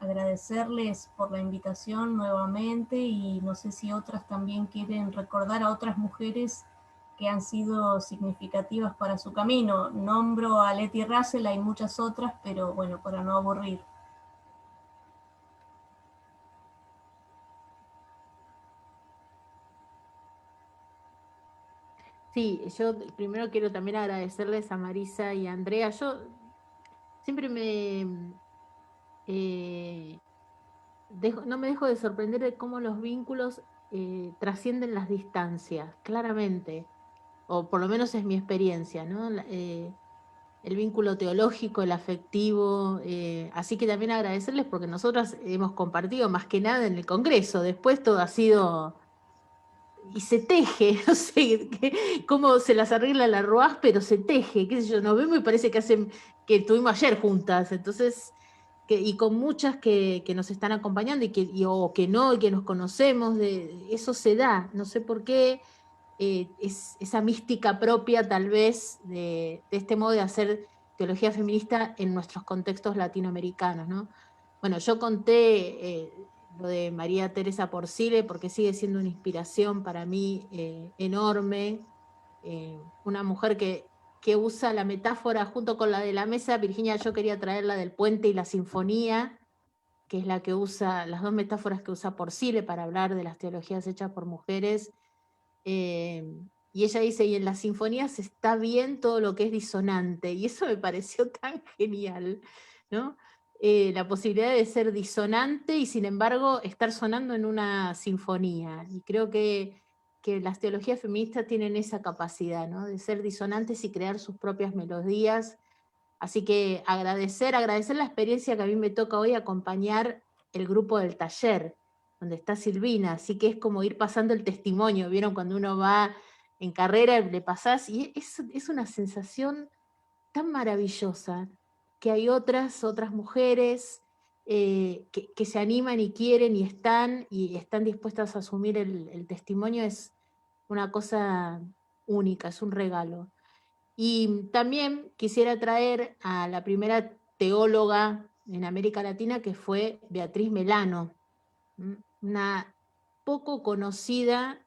agradecerles por la invitación nuevamente, y no sé si otras también quieren recordar a otras mujeres que han sido significativas para su camino. Nombro a Letty Russell, hay muchas otras, pero bueno, para no aburrir.
Sí, yo primero quiero también agradecerles a Marisa y a Andrea. Yo siempre no me dejo de sorprender de cómo los vínculos trascienden las distancias, claramente, o por lo menos es mi experiencia, ¿no? El vínculo teológico, el afectivo, así que también agradecerles porque nosotras hemos compartido más que nada en el Congreso, después todo ha sido, y se teje, no sé cómo se las arregla la Roaz, pero se teje, qué sé yo, nos vemos y parece que estuvimos ayer juntas, entonces, y con muchas que nos están acompañando o que no, y que nos conocemos, eso se da, no sé por qué, es esa mística propia tal vez de este modo de hacer teología feminista en nuestros contextos latinoamericanos, ¿no? Bueno, yo conté lo de María Teresa Porcile porque sigue siendo una inspiración para mí enorme, una mujer que usa la metáfora junto con la de la mesa. Virginia, yo quería traer la del puente y la sinfonía, que es la que usa, las dos metáforas que usa Porcile para hablar de las teologías hechas por mujeres. Y ella dice, y en las sinfonías está bien todo lo que es disonante, y eso me pareció tan genial, ¿no? La posibilidad de ser disonante y sin embargo estar sonando en una sinfonía. Y creo que las teologías feministas tienen esa capacidad, ¿no? De ser disonantes y crear sus propias melodías. Así que agradecer la experiencia que a mí me toca hoy acompañar el grupo del taller, donde está Silvina, así que es como ir pasando el testimonio, ¿vieron? Cuando uno va en carrera, le pasás, y es una sensación tan maravillosa, que hay otras mujeres que se animan y quieren y están dispuestas a asumir el testimonio, es una cosa única, es un regalo. Y también quisiera traer a la primera teóloga en América Latina, que fue Beatriz Melano, una poco conocida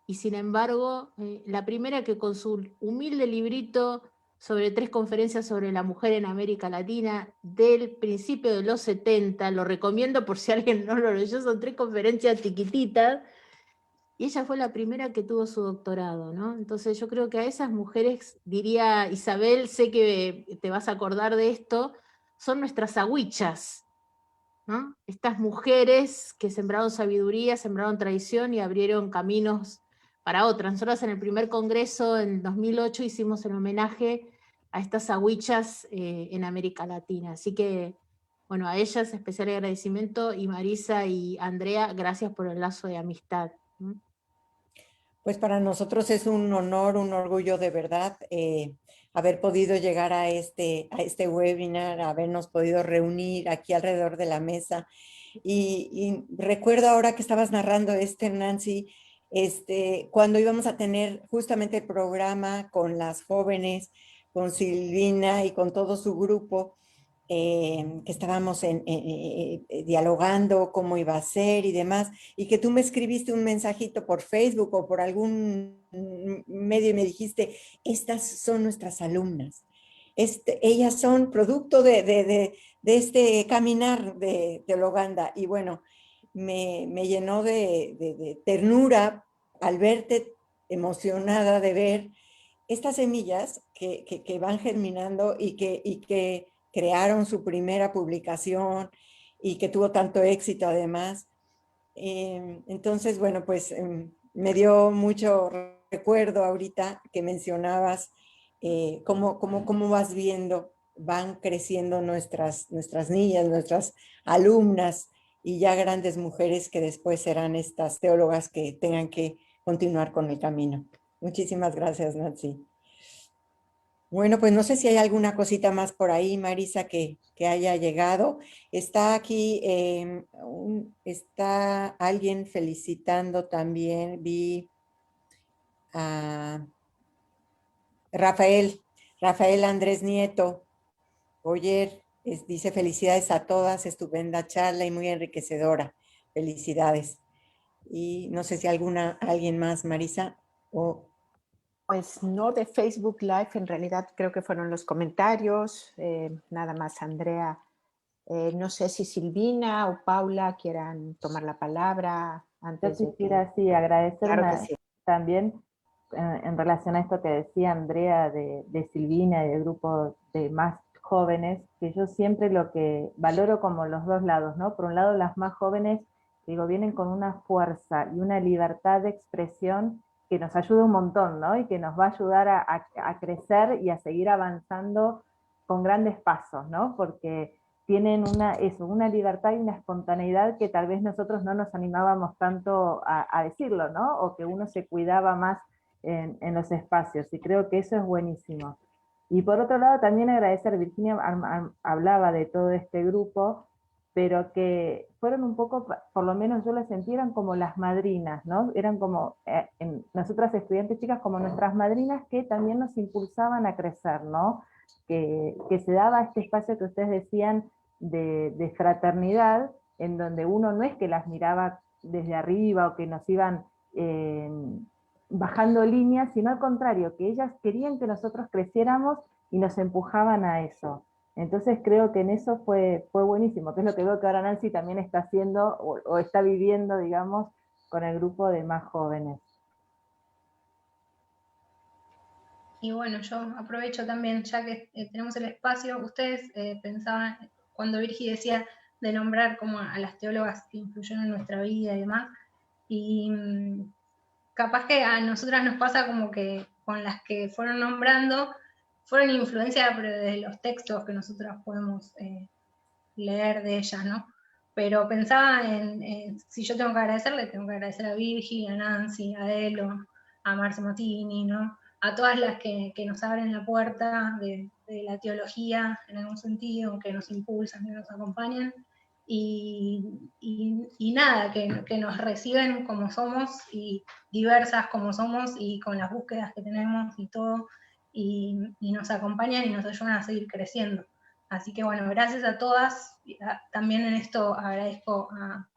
y sin embargo la primera que con su humilde librito sobre 3 conferencias sobre la mujer en América Latina del principio de los 70, lo recomiendo por si alguien no lo leyó, son 3 conferencias chiquititas, y ella fue la primera que tuvo su doctorado, ¿no? Entonces yo creo que a esas mujeres, diría Isabel, sé que te vas a acordar de esto, son nuestras agüichas, ¿no? Estas mujeres que sembraron sabiduría, sembraron tradición y abrieron caminos para otras. Nosotros en el primer congreso, en 2008, hicimos el homenaje a estas agüichas en América Latina. Así que, bueno, a ellas especial agradecimiento, y Marisa y Andrea, gracias por el lazo de amistad.
Pues para nosotros es un honor, un orgullo de verdad haber podido llegar a este webinar, habernos podido reunir aquí alrededor de la mesa. Y recuerdo ahora que estabas narrando Nancy, cuando íbamos a tener justamente el programa con las jóvenes, con Silvina y con todo su grupo, que estábamos dialogando cómo iba a ser y demás, y que tú me escribiste un mensajito por Facebook o por algún medio y me dijiste, estas son nuestras alumnas. Ellas son producto de este caminar de Teologanda, y bueno, me llenó de ternura al verte emocionada de ver estas semillas que van germinando y que crearon su primera publicación y que tuvo tanto éxito además. Entonces, bueno, pues me dio mucho recuerdo ahorita que mencionabas cómo vas viendo, van creciendo nuestras niñas, nuestras alumnas y ya grandes mujeres que después serán estas teólogas que tengan que continuar con el camino. Muchísimas gracias, Nancy. Bueno, pues no sé si hay alguna cosita más por ahí, Marisa, que haya llegado. Está aquí, está alguien felicitando también, vi a Rafael Andrés Nieto. Oyer, dice felicidades a todas, estupenda charla y muy enriquecedora. Felicidades. Y no sé si alguien más, Marisa, o...
Pues no de Facebook Live, en realidad creo que fueron los comentarios, nada más Andrea. No sé si Silvina o Paula quieran tomar la palabra antes
Yo quisiera, sí, agradecer
claro que sí.
también en relación a esto que decía Andrea de Silvina y del grupo de más jóvenes, que yo siempre lo que valoro como los dos lados, ¿no? Por un lado, las más jóvenes, digo, vienen con una fuerza y una libertad de expresión que nos ayuda un montón, ¿no? Y que nos va a ayudar a crecer y a seguir avanzando con grandes pasos, ¿no? Porque tienen una libertad y una espontaneidad que tal vez nosotros no nos animábamos tanto a decirlo, ¿no? O que uno se cuidaba más en los espacios, y creo que eso es buenísimo. Y por otro lado, también agradecer, Virginia hablaba de todo este grupo, pero que fueron un poco, por lo menos yo lo sentí, eran como las madrinas, ¿no? Eran como, nosotras estudiantes chicas, como nuestras madrinas que también nos impulsaban a crecer, ¿no? Que se daba este espacio que ustedes decían de fraternidad, en donde uno no es que las miraba desde arriba o que nos iban bajando líneas, sino al contrario, que ellas querían que nosotros creciéramos y nos empujaban a eso. Entonces creo que en eso fue buenísimo, que es lo que veo que ahora Nancy también está haciendo o está viviendo, digamos, con el grupo de más jóvenes.
Y bueno, yo aprovecho también, ya que tenemos el espacio, ustedes pensaban, cuando Virgi decía de nombrar como a las teólogas que influyeron en nuestra vida y demás, y capaz que a nosotras nos pasa como que con las que fueron nombrando, fueron influenciadas de los textos que nosotras podemos leer de ellas, ¿no? Pero pensaba si yo tengo que agradecerle, tengo que agradecer a Virgi, a Nancy, a Elo, a Marce Matini, ¿no? A todas las que nos abren la puerta de la teología en algún sentido, que nos impulsan, que nos acompañan, y nada, que nos reciben como somos, y diversas como somos, y con las búsquedas que tenemos y todo, y nos acompañan y nos ayudan a seguir creciendo. Así que bueno, gracias a todas. También en esto agradezco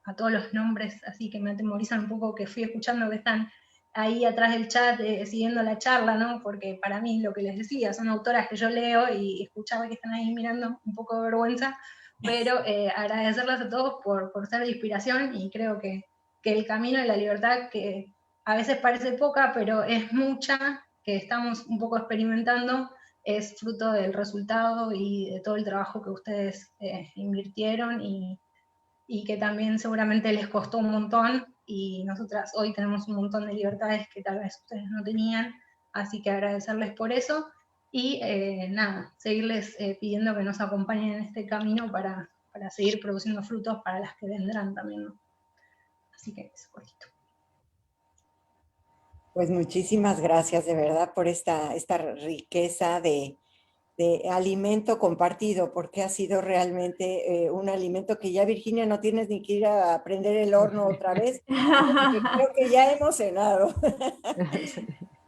a todos los nombres, así que me atemorizan un poco, que fui escuchando que están ahí atrás del chat siguiendo la charla, ¿no? Porque para mí, lo que les decía, son autoras que yo leo y escuchaba que están ahí mirando, un poco de vergüenza, pero agradecerlas a todos por ser de inspiración, y creo que el camino de la libertad, que a veces parece poca, pero es mucha, que estamos un poco experimentando, es fruto del resultado y de todo el trabajo que ustedes invirtieron, y que también seguramente les costó un montón, y nosotras hoy tenemos un montón de libertades que tal vez ustedes no tenían, así que agradecerles por eso, y nada, seguirles pidiendo que nos acompañen en este camino para seguir produciendo frutos para las que vendrán también, ¿no? Así que eso, poquito.
Pues muchísimas gracias de verdad por esta riqueza de alimento compartido, porque ha sido realmente un alimento que ya, Virginia, no tienes ni que ir a prender el horno otra vez, porque creo que ya hemos cenado.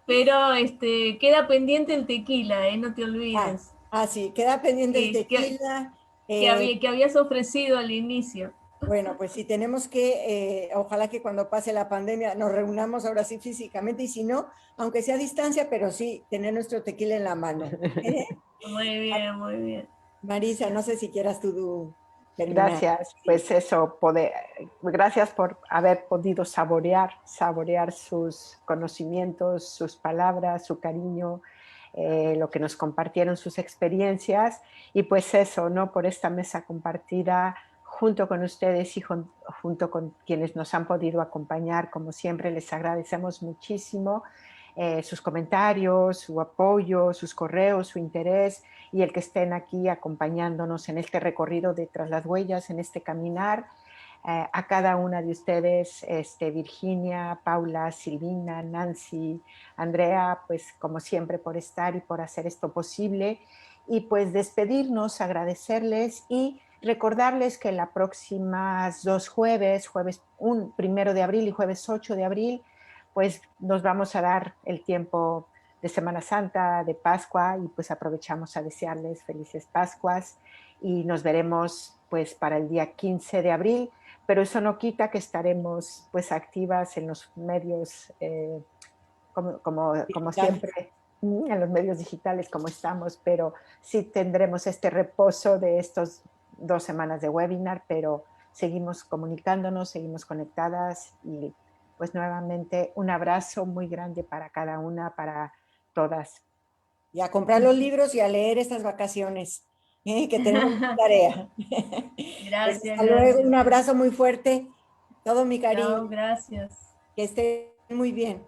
Pero queda pendiente el tequila, no te olvides.
Sí, queda pendiente el tequila.
Que habías ofrecido al inicio.
Bueno, pues sí, tenemos que, ojalá que cuando pase la pandemia nos reunamos ahora sí físicamente, y si no, aunque sea a distancia, pero sí, tener nuestro tequila en la mano.
Muy bien, muy bien.
Marisa, no sé si quieras tú terminar.
Gracias, pues eso, gracias por haber podido saborear sus conocimientos, sus palabras, su cariño, lo que nos compartieron, sus experiencias, y pues eso, ¿no? Por esta mesa compartida junto con ustedes y junto con quienes nos han podido acompañar, como siempre, les agradecemos muchísimo sus comentarios, su apoyo, sus correos, su interés, y el que estén aquí acompañándonos en este recorrido de Tras las Huellas, en este caminar. A cada una de ustedes, Virginia, Paula, Silvina, Nancy, Andrea, pues como siempre por estar y por hacer esto posible. Y pues despedirnos, agradecerles y recordarles que la próximas 2 jueves 1 de abril y jueves 8 de abril, pues nos vamos a dar el tiempo de Semana Santa, de Pascua, y pues aprovechamos a desearles felices Pascuas, y nos veremos pues para el día 15 de abril, pero eso no quita que estaremos pues activas en los medios, como siempre, en los medios digitales como estamos, pero sí tendremos este reposo de estos 2 semanas de webinar, pero seguimos comunicándonos, seguimos conectadas, y pues nuevamente un abrazo muy grande para cada una, para todas.
Y a comprar los libros y a leer estas vacaciones. que tenemos tarea.
Gracias,
Pues hasta luego,
gracias.
un abrazo muy fuerte, todo mi cariño,
Chao, gracias.
que estén muy bien.